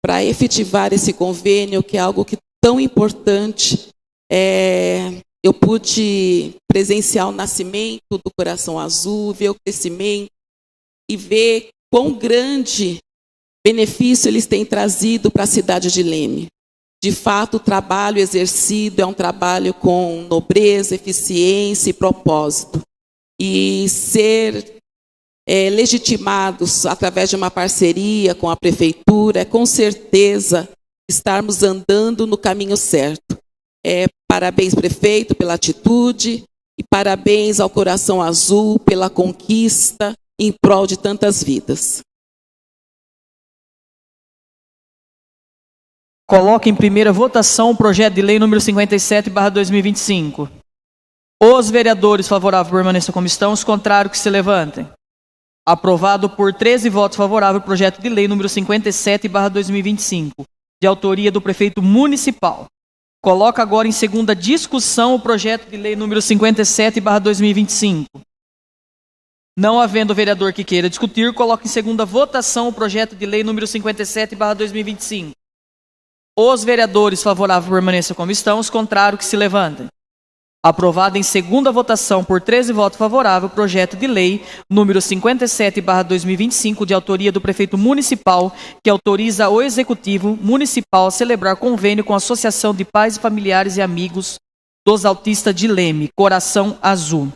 para efetivar esse convênio, que é algo que tão importante. Eu pude presenciar o nascimento do Coração Azul, ver o crescimento e ver quão grande benefício eles têm trazido para a cidade de Leme. De fato, o trabalho exercido é um trabalho com nobreza, eficiência e propósito. E ser legitimados através de uma parceria com a prefeitura é, com certeza, estarmos andando no caminho certo. Parabéns, prefeito, pela atitude e parabéns ao Coração Azul pela conquista em prol de tantas vidas. Coloque em primeira votação o projeto de lei número 57/2025. Os vereadores favoráveis permaneçam como estão, os contrários que se levantem. Aprovado por 13 votos favoráveis o projeto de lei número 57/2025, de autoria do prefeito municipal. Coloca agora em segunda discussão o projeto de lei número 57/2025. Não havendo vereador que queira discutir, coloca em segunda votação o projeto de lei número 57/2025. Os vereadores favoráveis permaneçam como estão, os contrários que se levantem. Aprovado em segunda votação por 13 votos favoráveis o projeto de lei número 57/2025, de autoria do prefeito municipal, que autoriza o executivo municipal a celebrar convênio com a Associação de Pais, Familiares e Amigos dos Autistas de Leme, Coração Azul.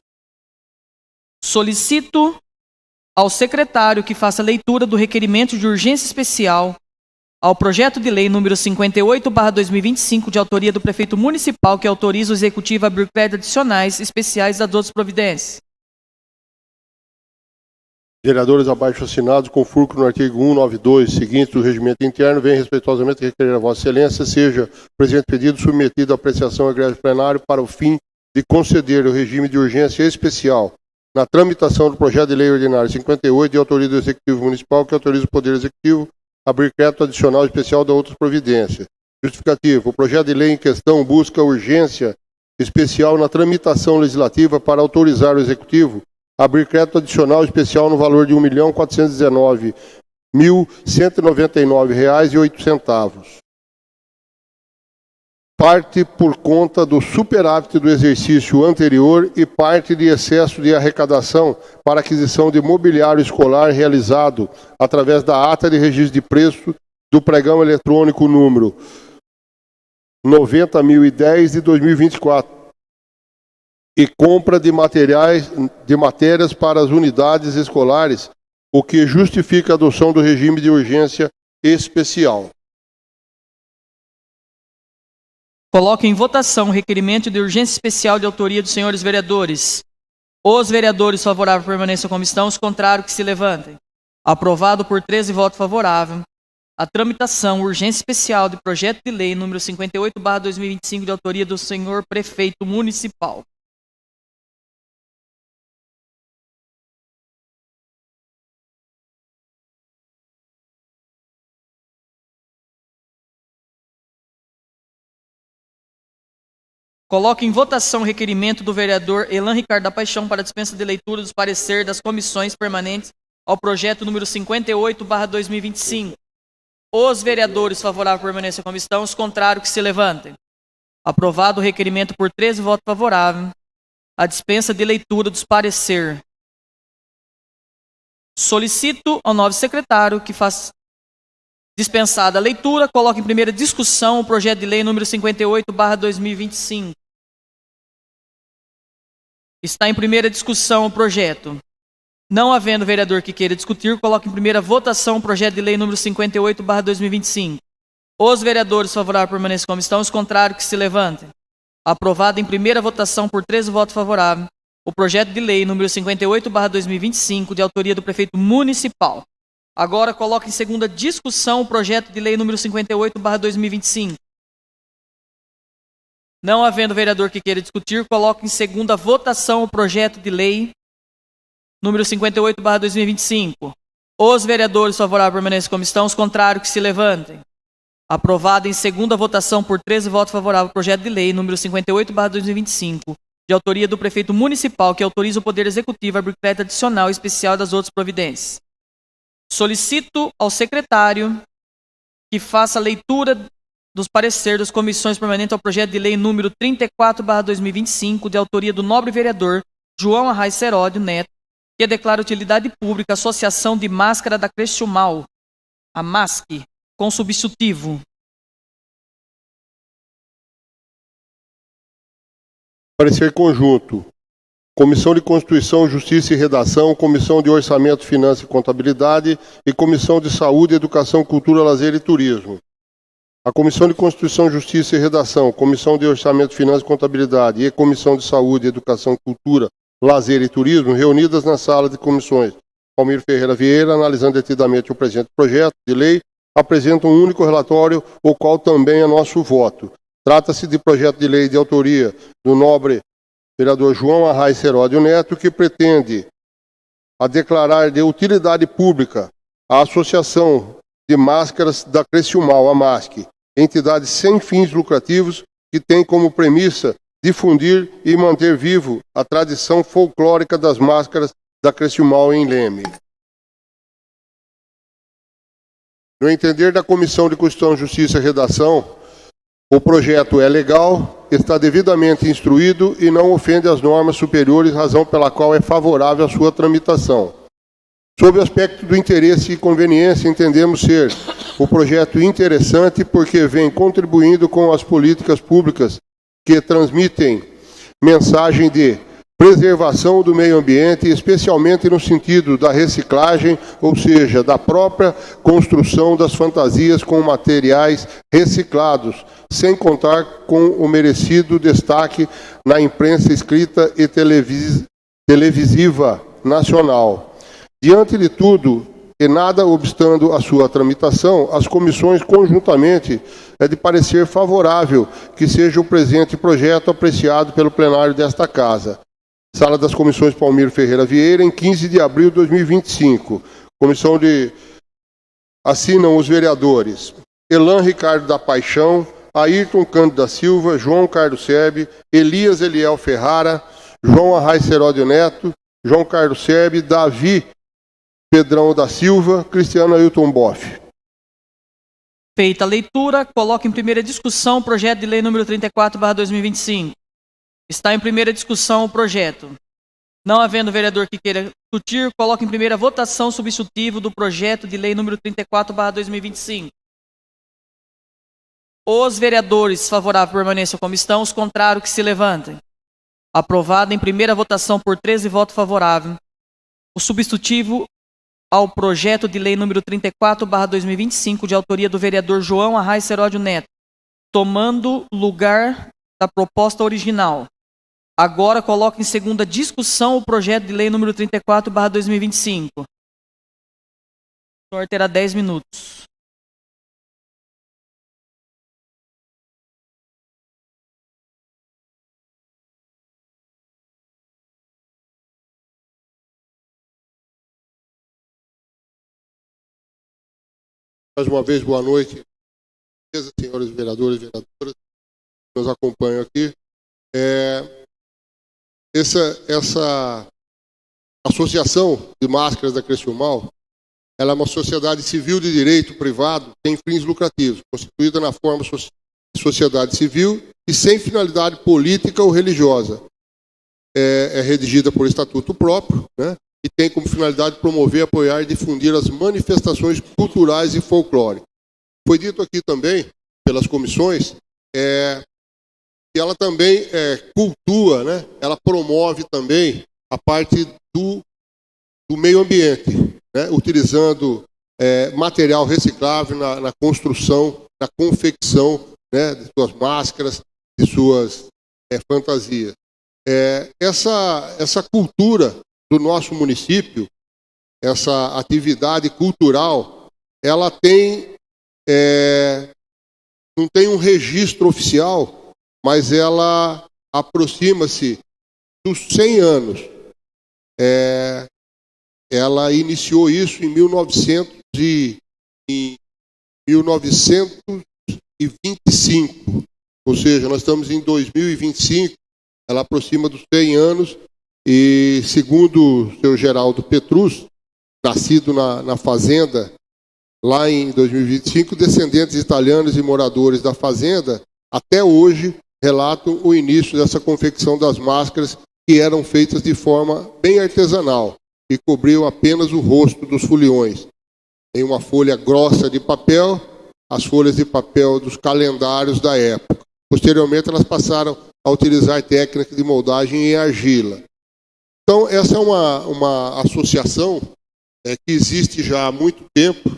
Solicito ao secretário que faça leitura do requerimento de urgência especial ao projeto de lei número 58/2025, de autoria do prefeito municipal, que autoriza o executivo a abrir créditos adicionais especiais das outras providências. Vereadores abaixo assinados, com fulcro no artigo 192, seguinte do regimento interno, vem respeitosamente requerer a Vossa Excelência, seja o presente pedido submetido à apreciação egresso plenário para o fim de conceder o regime de urgência especial na tramitação do projeto de lei ordinário 58, de autoria do Executivo Municipal, que autoriza o Poder Executivo abrir crédito adicional especial da outras providências. Justificativo. O projeto de lei em questão busca urgência especial na tramitação legislativa para autorizar o Executivo a abrir crédito adicional especial no valor de R$ 1.419.199,08. Parte por conta do superávit do exercício anterior e parte de excesso de arrecadação para aquisição de mobiliário escolar realizado através da ata de registro de preço do pregão eletrônico número 90.010 de 2024 e compra de matérias para as unidades escolares, o que justifica a adoção do regime de urgência especial. Coloco em votação o requerimento de urgência especial de autoria dos senhores vereadores. Os vereadores favoráveis permaneçam como estão, os contrários que se levantem. Aprovado por 13 votos favoráveis. A tramitação urgência especial de projeto de lei número 58/2025 de autoria do senhor prefeito municipal. Coloco em votação o requerimento do vereador Elan Ricardo da Paixão para dispensa de leitura dos pareceres das comissões permanentes ao projeto número 58/2025. Os vereadores favoráveis permaneçam como estão, os contrários que se levantem. Aprovado o requerimento por 13 votos favoráveis. A dispensa de leitura dos pareceres. Solicito ao novo secretário que faça dispensada a leitura, coloque em primeira discussão o projeto de lei número 58/2025. Está em primeira discussão o projeto. Não havendo vereador que queira discutir, coloque em primeira votação o projeto de lei número 58/2025. Os vereadores favoráveis permaneçam como estão, os contrários que se levantem. Aprovado em primeira votação por 13 votos favoráveis, o projeto de lei número 58/2025, de autoria do prefeito municipal. Agora coloque em segunda discussão o projeto de lei número 58/2025. Não havendo vereador que queira discutir, coloque em segunda votação o projeto de lei número 58/2025. Os vereadores favoráveis permanecem como estão, os contrários que se levantem. Aprovado em segunda votação por 13 votos favoráveis o projeto de lei número 58/2025, de autoria do prefeito municipal, que autoriza o Poder Executivo a abrir crédito adicional especial das outras providências. Solicito ao secretário que faça a leitura dos pareceres das comissões permanentes ao projeto de lei número 34/2025, de autoria do nobre vereador João Arraes Seródio Neto, que declara utilidade pública a Associação de Máscara da Criciúmal, a MASC, com substitutivo. Parecer conjunto. Comissão de Constituição, Justiça e Redação, Comissão de Orçamento, Finanças e Contabilidade e Comissão de Saúde, Educação, Cultura, Lazer e Turismo. A Comissão de Constituição, Justiça e Redação, Comissão de Orçamento, Finanças e Contabilidade e Comissão de Saúde, Educação, Cultura, Lazer e Turismo, reunidas na sala de comissões Palmiro Ferreira Vieira, analisando detidamente o presente projeto de lei, apresentam um único relatório, o qual também é nosso voto. Trata-se de projeto de lei de autoria do nobre vereador João Arraes Seródio Neto, que pretende a declarar de utilidade pública a Associação de Máscaras da Criciúmal, a MASC, entidade sem fins lucrativos que tem como premissa difundir e manter vivo a tradição folclórica das máscaras da Criciúmal em Leme. No entender da Comissão de Constituição, Justiça e Redação, o projeto é legal, está devidamente instruído e não ofende as normas superiores, razão pela qual é favorável à sua tramitação. Sob o aspecto do interesse e conveniência, entendemos ser o projeto interessante porque vem contribuindo com as políticas públicas que transmitem mensagem de preservação do meio ambiente, especialmente no sentido da reciclagem, ou seja, da própria construção das fantasias com materiais reciclados, sem contar com o merecido destaque na imprensa escrita e televisiva nacional. Diante de tudo, e nada obstando a sua tramitação, as comissões conjuntamente é de parecer favorável que seja o presente projeto apreciado pelo plenário desta Casa. Sala das Comissões Palmiro Ferreira Vieira, em 15 de abril de 2025. Comissão de Assinam os vereadores Elan Ricardo da Paixão, Ayrton Cândido da Silva, João Carlos Serbi, Elias Eliel Ferrara, João Arraes Seródio Neto, João Carlos Serbi, Davi Pedrão da Silva, Cristiano Ailton Boff. Feita a leitura, coloco em primeira discussão o projeto de lei número 34/2025. Está em primeira discussão o projeto. Não havendo vereador que queira discutir, coloco em primeira votação o substitutivo do projeto de lei número 34/2025. Os vereadores favoráveis permaneçam como estão, os contrários que se levantem. Aprovado em primeira votação por 13 votos favoráveis, o substitutivo ao projeto de lei número 34/2025, de autoria do vereador João Arraes Seródio Neto, tomando lugar da proposta original. Agora coloco em segunda discussão o projeto de lei número 34/2025. O senhor terá 10 minutos. Mais uma vez, boa noite, senhores vereadores e vereadoras que nos acompanham aqui. Essa associação de máscaras da Criciúmal, ela é uma sociedade civil de direito privado sem fins lucrativos, constituída na forma de sociedade civil e sem finalidade política ou religiosa. É redigida por estatuto próprio, né? E tem como finalidade promover, apoiar e difundir as manifestações culturais e folclóricas. Foi dito aqui também, pelas comissões, que ela também cultua, né? Ela promove também a parte do meio ambiente, né? Utilizando material reciclável na construção, na confecção, né? De suas máscaras, de suas fantasias. Essa cultura do nosso município, essa atividade cultural, ela não tem um registro oficial, mas ela aproxima-se dos 100 anos. Ela iniciou isso em 1925, ou seja, nós estamos em 2025, ela aproxima dos 100 anos. E, segundo o senhor Geraldo Petrus, nascido na fazenda, lá em 2025, descendentes italianos e moradores da fazenda, até hoje, relatam o início dessa confecção das máscaras, que eram feitas de forma bem artesanal, e cobriam apenas o rosto dos foliões. Em uma folha grossa de papel, as folhas de papel dos calendários da época. Posteriormente, elas passaram a utilizar técnicas de moldagem em argila. Então, essa é uma associação que existe já há muito tempo.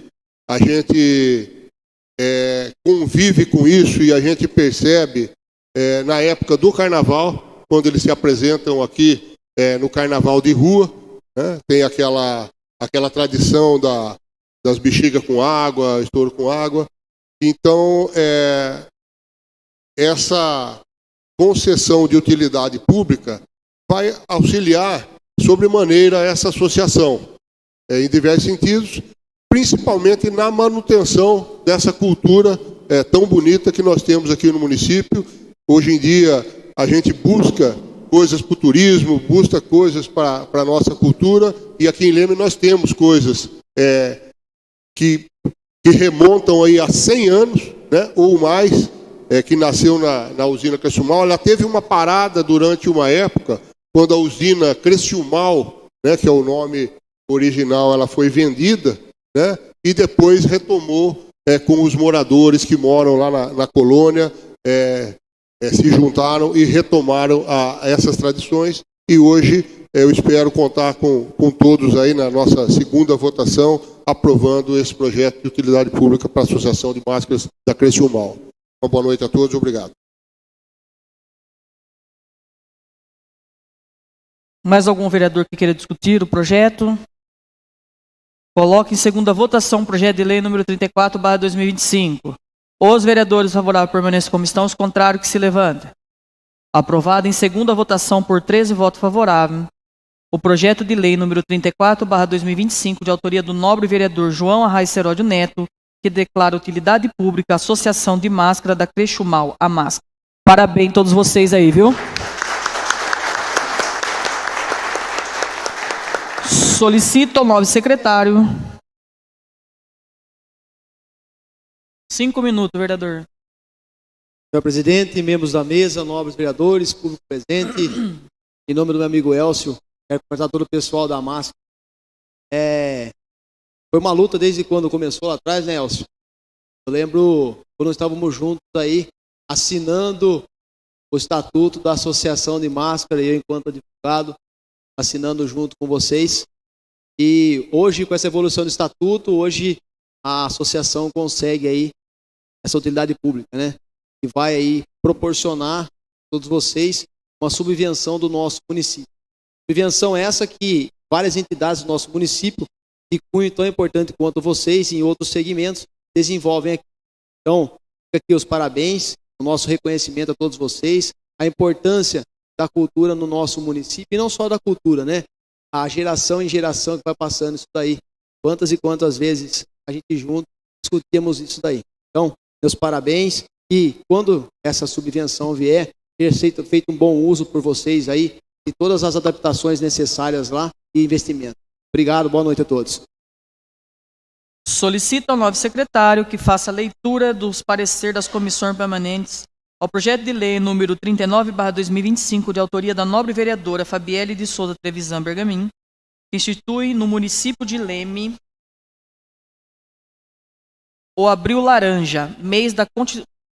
A gente convive com isso e a gente percebe na época do carnaval, quando eles se apresentam aqui no carnaval de rua, né? Tem aquela tradição das bexigas com água, estouro com água. Então, essa concessão de utilidade pública vai auxiliar sobremaneira essa associação, em diversos sentidos, principalmente na manutenção dessa cultura tão bonita que nós temos aqui no município. Hoje em dia, a gente busca coisas para o turismo, busca coisas para a nossa cultura, e aqui em Leme nós temos coisas que remontam aí a 100 anos, né, ou mais, que nasceu na usina Criciúmal. Ela teve uma parada durante uma época, quando a usina Criciúmal, né, que é o nome original, ela foi vendida, né, e depois retomou com os moradores que moram lá na colônia, se juntaram e retomaram essas tradições. E hoje eu espero contar com todos aí na nossa segunda votação, aprovando esse projeto de utilidade pública para a Associação de Máscaras da Criciúmal. Uma boa noite a todos, obrigado. Mais algum vereador que queira discutir o projeto? Coloque em segunda votação o projeto de lei número 34/2025. Os vereadores favoráveis permaneçam como estão, os contrários que se levantem. Aprovado em segunda votação por 13 votos favoráveis. o projeto de lei número 34/2025, de autoria do nobre vereador João Arraes Seródio Neto, que declara utilidade pública a Associação de Máscara da Crechumal, a Máscara. Parabéns a todos vocês aí, viu? Solicito ao nobre secretário. 5 minutos, vereador. Senhor presidente, membros da mesa, nobres vereadores, público presente, em nome do meu amigo Elcio, quero cumprimentar todo o pessoal da Máscara. Foi uma luta desde quando começou lá atrás, né, Elcio? Eu lembro quando estávamos juntos aí, assinando o estatuto da Associação de Máscara, e eu, enquanto advogado, assinando junto com vocês. E hoje, com essa evolução do estatuto, hoje a associação consegue aí essa utilidade pública, né? Que vai aí proporcionar a todos vocês uma subvenção do nosso município. Subvenção essa que várias entidades do nosso município, de cunho tão importante quanto vocês, em outros segmentos, desenvolvem aqui. Então, fica aqui os parabéns, o nosso reconhecimento a todos vocês, a importância da cultura no nosso município, e não só da cultura, né? A geração em geração que vai passando isso daí. Quantas e quantas vezes a gente junto discutimos isso daí. Então, meus parabéns, e quando essa subvenção vier, ter feito um bom uso por vocês aí, de todas as adaptações necessárias lá e investimento. Obrigado, boa noite a todos. Solicito ao novo secretário que faça a leitura dos pareceres das comissões permanentes ao projeto de lei número 39/2025, de autoria da nobre vereadora Fabielle de Souza Trevisan Bergamin, que institui no município de Leme o Abril Laranja, mês da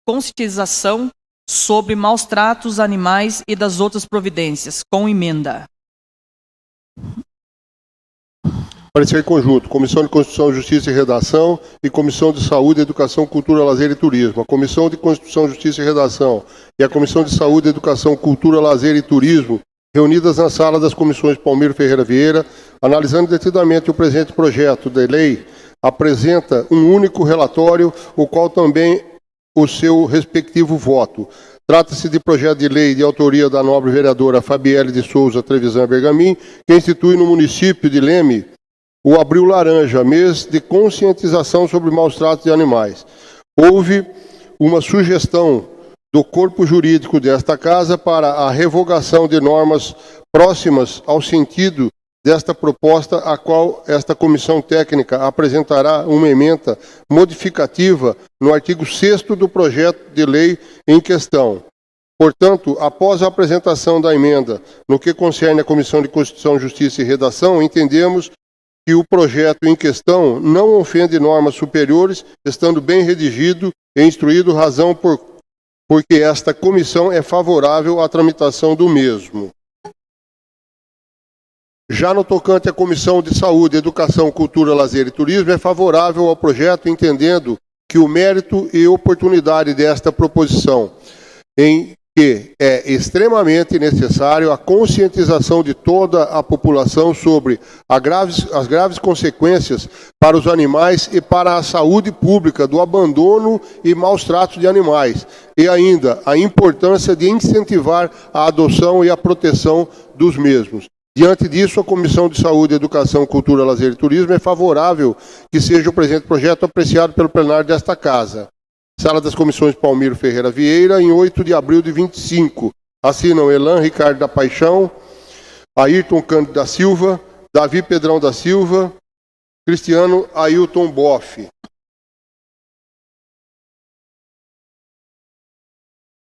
conscientização sobre maus tratos animais e das outras providências, com emenda. Parecer conjunto. Comissão de Constituição, Justiça e Redação e Comissão de Saúde, Educação, Cultura, Lazer e Turismo. A Comissão de Constituição, Justiça e Redação e a Comissão de Saúde, Educação, Cultura, Lazer e Turismo, reunidas na sala das comissões Palmiro Ferreira Vieira, analisando detidamente o presente projeto de lei, apresenta um único relatório, o qual também o seu respectivo voto. Trata-se de projeto de lei de autoria da nobre vereadora Fabielle de Souza Trevisan Bergamin, que institui no município de Leme o Abril Laranja, mês de conscientização sobre maus tratos de animais. Houve uma sugestão do corpo jurídico desta casa para a revogação de normas próximas ao sentido desta proposta, a qual esta comissão técnica apresentará uma emenda modificativa no artigo 6º do projeto de lei em questão. Portanto, após a apresentação da emenda, no que concerne a Comissão de Constituição, Justiça e Redação, entendemos que o projeto em questão não ofende normas superiores, estando bem redigido e instruído, razão porque esta comissão é favorável à tramitação do mesmo. Já no tocante à Comissão de Saúde, Educação, Cultura, Lazer e Turismo, é favorável ao projeto, entendendo que o mérito e oportunidade desta proposição, em que é extremamente necessário a conscientização de toda a população sobre as graves consequências para os animais e para a saúde pública do abandono e maus tratos de animais, e ainda a importância de incentivar a adoção e a proteção dos mesmos. Diante disso, a Comissão de Saúde, Educação, Cultura, Lazer e Turismo é favorável que seja o presente projeto apreciado pelo plenário desta Casa. Sala das Comissões Palmiro Ferreira Vieira, em 8 de abril de 25. Assinam Elan Ricardo da Paixão, Ayrton Cândido da Silva, Davi Pedrão da Silva, Cristiano Ailton Boff.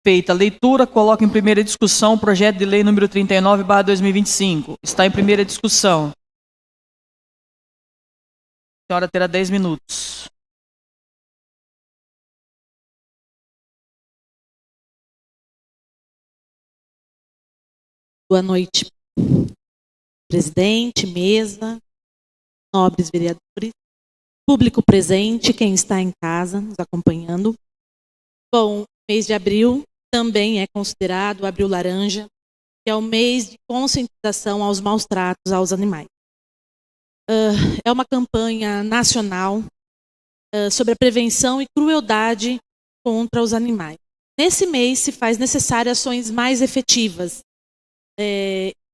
Feita a leitura, coloco em primeira discussão o projeto de lei número 39/2025. Está em primeira discussão. A senhora terá 10 minutos. Boa noite, presidente, mesa, nobres vereadores, público presente, quem está em casa nos acompanhando. Bom, mês de abril também é considerado o Abril Laranja, que é o mês de conscientização aos maus tratos aos animais. É uma campanha nacional sobre a prevenção e crueldade contra os animais. Nesse mês se faz necessárias ações mais efetivas,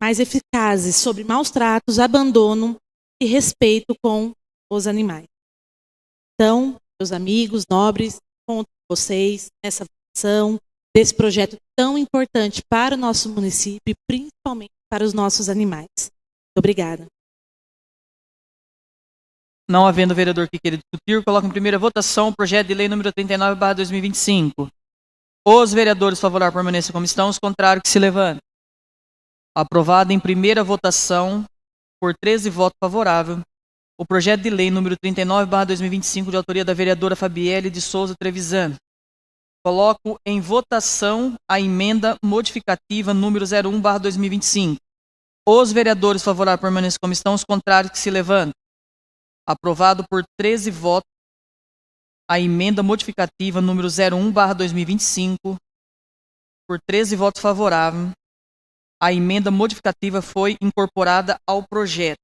mais eficazes sobre maus tratos, abandono e respeito com os animais. Então, meus amigos, nobres, conto com vocês nessa votação desse projeto tão importante para o nosso município e principalmente para os nossos animais. Muito obrigada. Não havendo vereador que queira discutir, coloco em primeira votação o projeto de lei número 39/2025. Os vereadores favoráveis permaneçam como estão, os contrários que se levantem. Aprovado em primeira votação por 13 votos favoráveis, o projeto de lei número 39/2025 de autoria da vereadora Fabielle de Souza Trevisan. Coloco em votação a emenda modificativa número 01/2025. Os vereadores favoráveis permaneçam como estão, os contrários que se levantem. Aprovado por 13 votos a emenda modificativa número 01/2025. Por 13 votos favoráveis, a emenda modificativa foi incorporada ao projeto.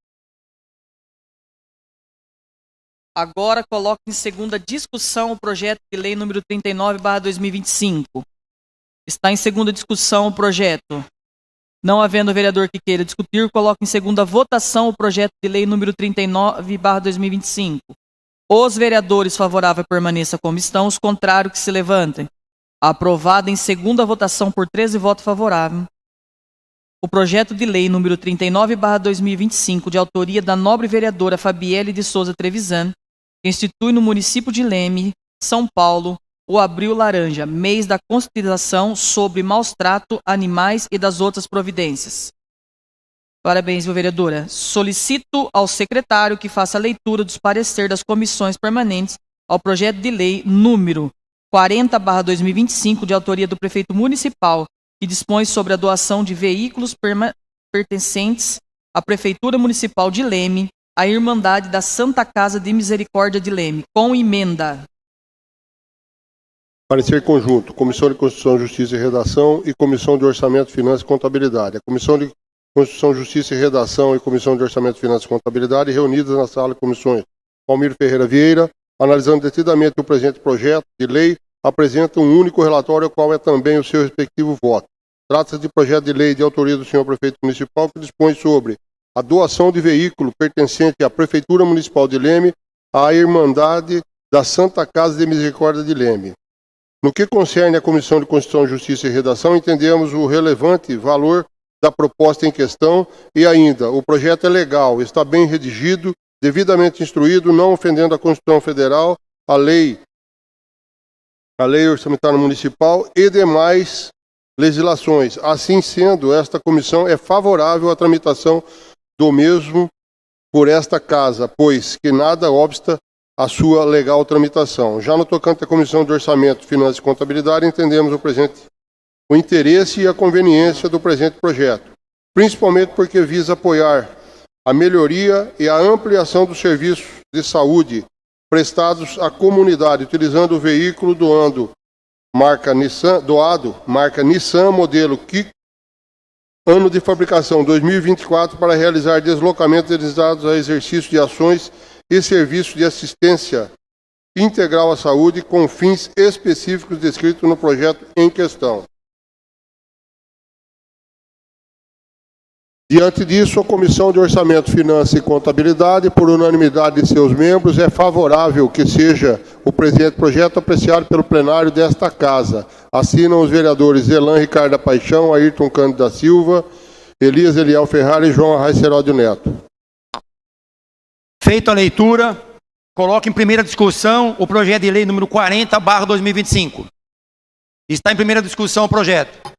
Agora coloco em segunda discussão o projeto de lei número 39/2025. Está em segunda discussão o projeto. Não havendo vereador que queira discutir, coloco em segunda votação o projeto de lei número 39/2025. Os vereadores favoráveis permaneçam como estão, os contrários que se levantem. Aprovado em segunda votação por 13 votos favoráveis, o projeto de lei número 39/2025, de autoria da nobre vereadora Fabielle de Souza Trevisan, que institui no município de Leme, São Paulo, o Abril Laranja, mês da conscientização sobre maus trato animais e das outras providências. Parabéns, vereadora. Solicito ao secretário que faça a leitura dos pareceres das comissões permanentes ao projeto de lei número 40/2025, de autoria do prefeito municipal, que dispõe sobre a doação de veículos pertencentes à Prefeitura Municipal de Leme, à Irmandade da Santa Casa de Misericórdia de Leme, com emenda. Parecer conjunto, Comissão de Constituição, Justiça e Redação e Comissão de Orçamento, Finanças e Contabilidade. A Comissão de Constituição, Justiça e Redação e Comissão de Orçamento, Finanças e Contabilidade, reunidas na sala de comissões Palmiro Ferreira Vieira, analisando detidamente o presente projeto de lei, apresenta um único relatório, ao qual é também o seu respectivo voto. Trata-se de projeto de lei de autoria do senhor prefeito municipal, que dispõe sobre a doação de veículo pertencente à Prefeitura Municipal de Leme, à Irmandade da Santa Casa de Misericórdia de Leme. No que concerne à Comissão de Constituição, Justiça e Redação, entendemos o relevante valor da proposta em questão e ainda o projeto é legal, está bem redigido, devidamente instruído, não ofendendo a Constituição Federal, a lei orçamentária municipal e demais legislações. Assim sendo, esta comissão é favorável à tramitação do mesmo por esta casa, pois que nada obsta a sua legal tramitação. Já no tocante à Comissão de Orçamento, Finanças e Contabilidade, entendemos o interesse e a conveniência do presente projeto, principalmente porque visa apoiar a melhoria e a ampliação dos serviços de saúde prestados à comunidade, utilizando o veículo doado, marca Nissan, modelo KIK, ano de fabricação 2024, para realizar deslocamentos destinados a exercício de ações e serviços de assistência integral à saúde com fins específicos descritos no projeto em questão. Diante disso, a Comissão de Orçamento, Finanças e Contabilidade, por unanimidade de seus membros, é favorável que seja o presente projeto apreciado pelo plenário desta Casa. Assinam os vereadores Elan Ricardo da Paixão, Ayrton Cândido da Silva, Elias Eliel Ferrari e João Arraes Seródio Neto. Feita a leitura, coloco em primeira discussão o projeto de lei número 40/2025. Está em primeira discussão o projeto.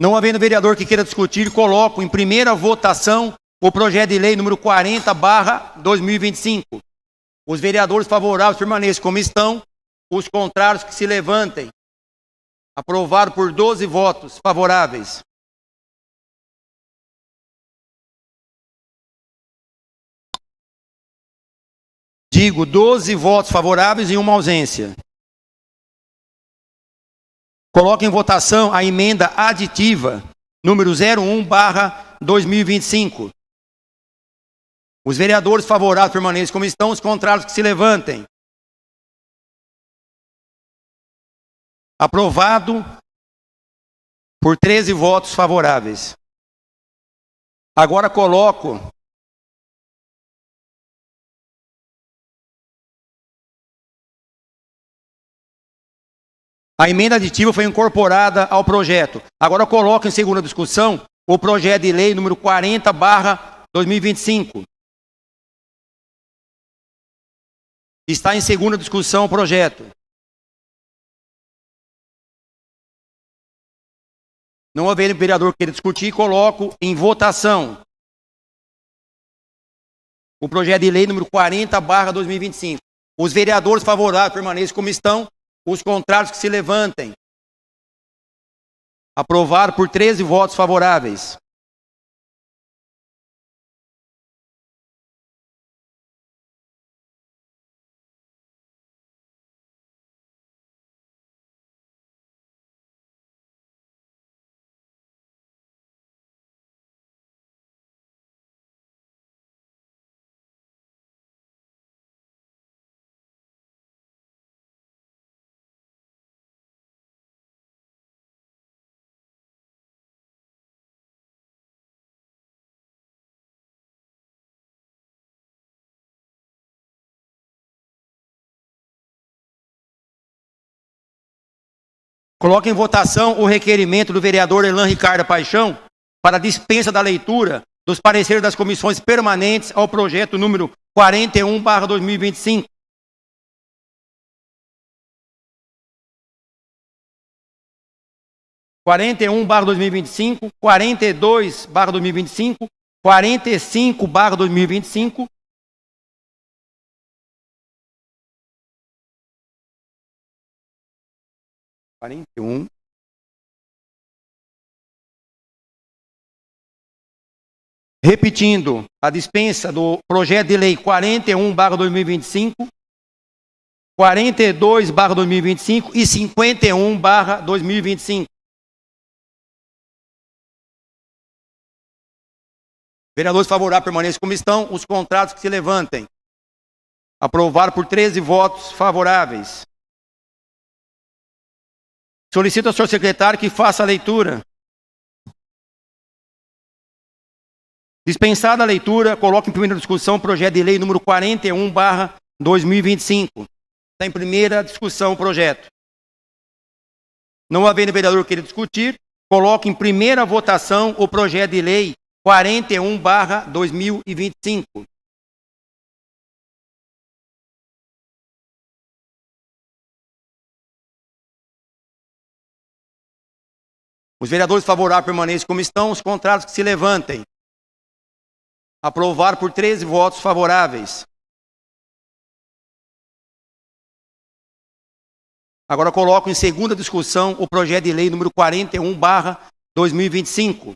Não havendo vereador que queira discutir, coloco em primeira votação o projeto de lei número 40/2025. Os vereadores favoráveis permaneçam como estão, os contrários que se levantem. Aprovado por 12 votos favoráveis. Digo 12 votos favoráveis e uma ausência. Coloco em votação a emenda aditiva número 01/2025. Os vereadores favoráveis permaneçam como estão, os contrários que se levantem. Aprovado por 13 votos favoráveis. Agora coloco a emenda aditiva foi incorporada ao projeto. Agora coloco em segunda discussão o projeto de lei número 40/2025. Está em segunda discussão o projeto. Não havendo vereador queira discutir, coloco em votação o projeto de lei número 40/2025. Os vereadores favoráveis permaneçam como estão, os contrários que se levantem. Aprovado por 13 votos favoráveis. Coloco em votação o requerimento do vereador Elan Ricardo Paixão para dispensa da leitura dos pareceres das comissões permanentes ao projeto número 41/2025. (41/2025), 42/2025, 45/2025, 41. Repetindo, a dispensa do projeto de lei 41/2025, 42/2025 e 51/2025. Vereadores favoráveis permaneçam como estão, os contrários que se levantem. Aprovado por 13 votos favoráveis. Solicito ao senhor secretário que faça a leitura. Dispensada a leitura, coloque em primeira discussão o projeto de lei número 41/2025. Está em primeira discussão o projeto. Não havendo vereador queira discutir, coloque em primeira votação o projeto de lei 41/2025. Os vereadores favoráveis permaneçam como estão, os contrários que se levantem. Aprovado por 13 votos favoráveis. Agora coloco em segunda discussão o projeto de lei número 41/2025.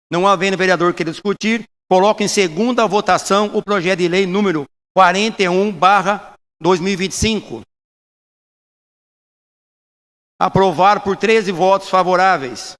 Não havendo vereador queira discutir, coloco em segunda votação o projeto de lei número 41/2025. Aprovado por 13 votos favoráveis.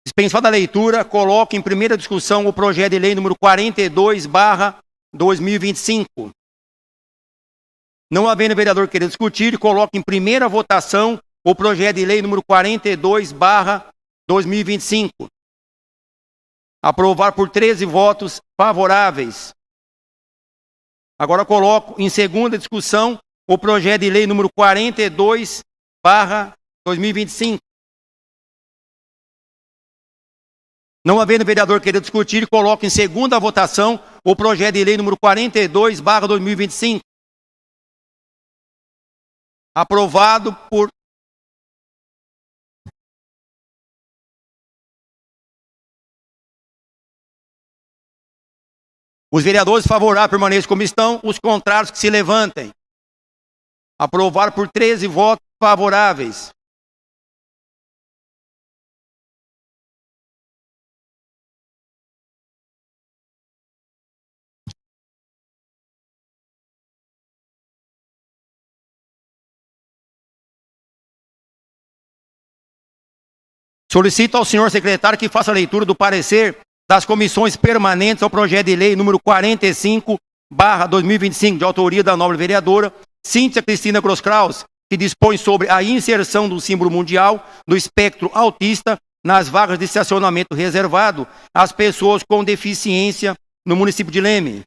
Dispensada a leitura, coloco em primeira discussão o projeto de lei número 42/2025. Não havendo vereador querer discutir, coloco em primeira votação o projeto de lei número 42/2025. Aprovado por 13 votos favoráveis. Agora coloco em segunda discussão o projeto de lei número 42/2025. Não havendo vereador querer discutir, coloco em segunda votação o projeto de lei número 42/2025. Aprovado por... Os vereadores favoráveis permaneçam como estão, os contrários que se levantem. Aprovado por 13 votos favoráveis. Solicito ao senhor secretário que faça a leitura do parecer das comissões permanentes ao projeto de lei número 45/2025, de autoria da nobre vereadora Cíntia Cristina Groskraus, que dispõe sobre a inserção do símbolo mundial do espectro autista nas vagas de estacionamento reservado às pessoas com deficiência no município de Leme.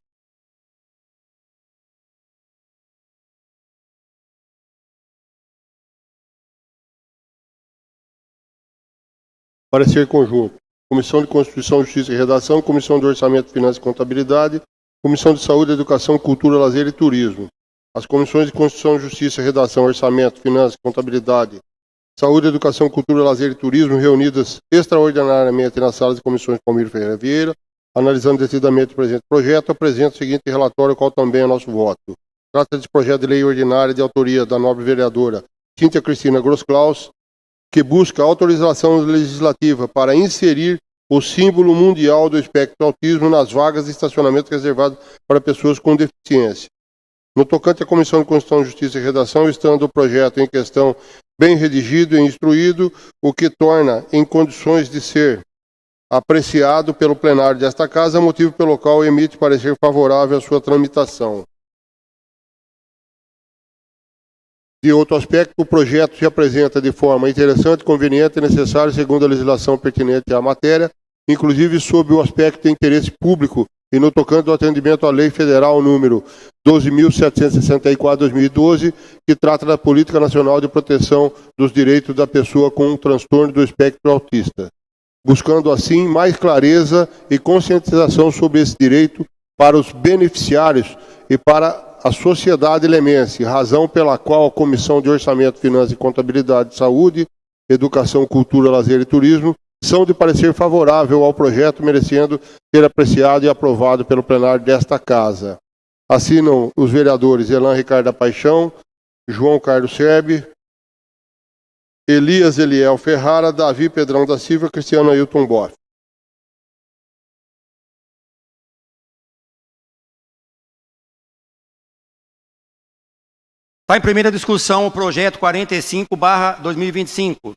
Parecer conjunto. Comissão de Constituição, Justiça e Redação, Comissão de Orçamento, Finanças e Contabilidade, Comissão de Saúde, Educação, Cultura, Lazer e Turismo. As comissões de Constituição, Justiça e Redação, Orçamento, Finanças, Contabilidade, Saúde, Educação, Cultura, Lazer e Turismo, reunidas extraordinariamente nas salas de comissões Palmiro Ferreira Vieira, analisando decididamente o presente projeto, apresento o seguinte relatório, qual também é nosso voto. Trata-se de projeto de lei ordinária de autoria da nobre vereadora Cíntia Cristina Groskraus, que busca autorização legislativa para inserir o símbolo mundial do espectro autismo nas vagas de estacionamento reservadas para pessoas com deficiência. No tocante à Comissão de Constituição, Justiça e Redação, estando o projeto em questão bem redigido e instruído, o que torna em condições de ser apreciado pelo plenário desta Casa, motivo pelo qual emite parecer favorável à sua tramitação. De outro aspecto, o projeto se apresenta de forma interessante, conveniente e necessária segundo a legislação pertinente à matéria, inclusive sob o aspecto de interesse público e no tocante ao atendimento à Lei Federal número 12.764/2012, que trata da Política Nacional de Proteção dos Direitos da Pessoa com um transtorno do espectro autista, buscando assim mais clareza e conscientização sobre esse direito para os beneficiários e para a sociedade lemense, razão pela qual a Comissão de Orçamento, Finanças e Contabilidade, Saúde, Educação, Cultura, Lazer e Turismo são de parecer favorável ao projeto, merecendo ser apreciado e aprovado pelo plenário desta Casa. Assinam os vereadores Elan Ricardo da Paixão, João Carlos Serbi, Elias Eliel Ferrara, Davi Pedrão da Silva, Cristiano Ailton Boff. Está em primeira discussão o projeto 45/2025.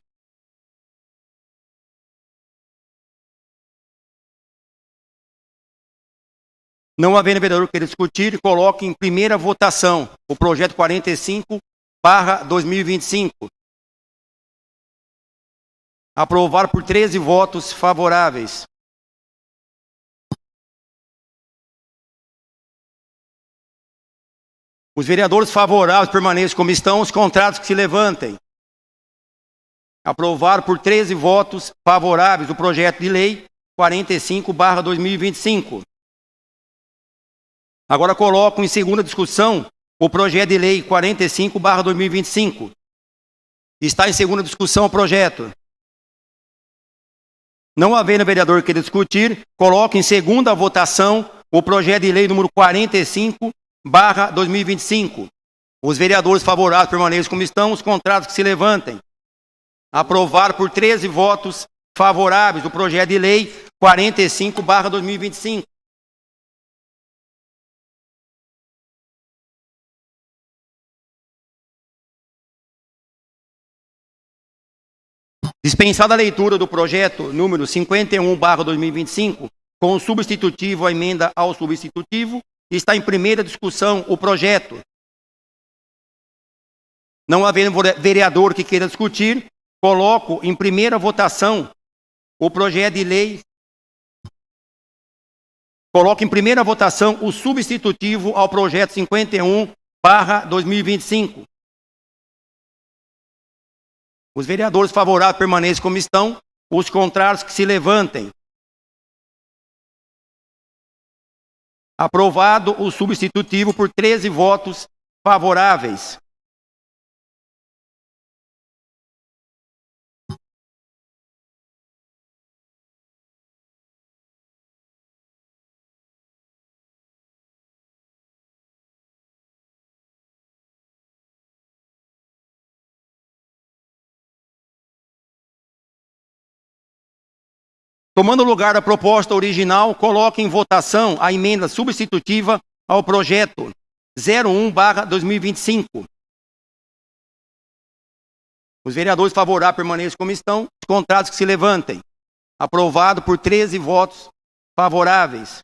Não havendo vereador que queira discutir, coloque em primeira votação o projeto 45/2025. Aprovar por 13 votos favoráveis. Os vereadores favoráveis permaneçam como estão, os contrários que se levantem. Aprovar por 13 votos favoráveis o projeto de lei 45/2025. Agora coloco em segunda discussão o projeto de lei 45/2025. Está em segunda discussão o projeto. Não havendo vereador que queira discutir, coloco em segunda votação o projeto de lei número 45/2025. Os vereadores favoráveis permaneçam como estão, os contrários que se levantem. Aprovar por 13 votos favoráveis o projeto de lei 45/2025. Dispensada a leitura do projeto número 51/2025, com o substitutivo, a emenda ao substitutivo, está em primeira discussão o projeto. Não havendo vereador que queira discutir, coloco em primeira votação o projeto de lei. Coloco em primeira votação o substitutivo ao projeto 51/2025. Os vereadores favoráveis permaneçam como estão, os contrários que se levantem. Aprovado o substitutivo por 13 votos favoráveis. Tomando lugar da proposta original, coloque em votação a emenda substitutiva ao projeto 01/2025. Os vereadores favoráveis permaneçam como estão. Os contrários que se levantem. Aprovado por 13 votos favoráveis.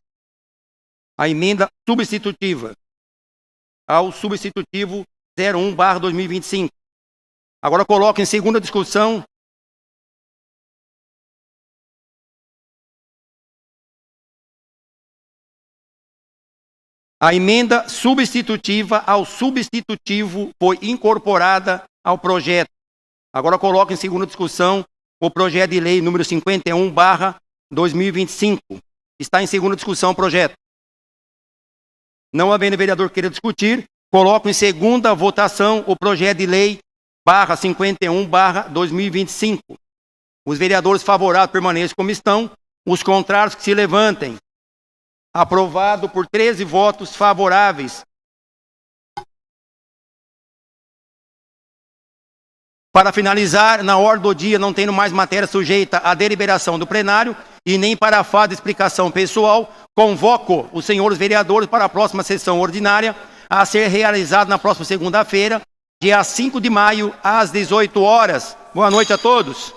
A emenda substitutiva ao substitutivo 01/2025. Agora coloco em segunda discussão a emenda substitutiva ao substitutivo foi incorporada ao projeto. Agora coloco em segunda discussão o projeto de lei número 51/2025. Está em segunda discussão o projeto. Não havendo vereador que queira discutir, coloco em segunda votação o projeto de lei 51/2025. Os vereadores favoráveis permaneçam como estão. Os contrários que se levantem. Aprovado por 13 votos favoráveis. Para finalizar, na ordem do dia, não tendo mais matéria sujeita à deliberação do plenário e nem para a fase de explicação pessoal, convoco os senhores vereadores para a próxima sessão ordinária a ser realizada na próxima segunda-feira, dia 5 de maio, às 18 horas. Boa noite a todos.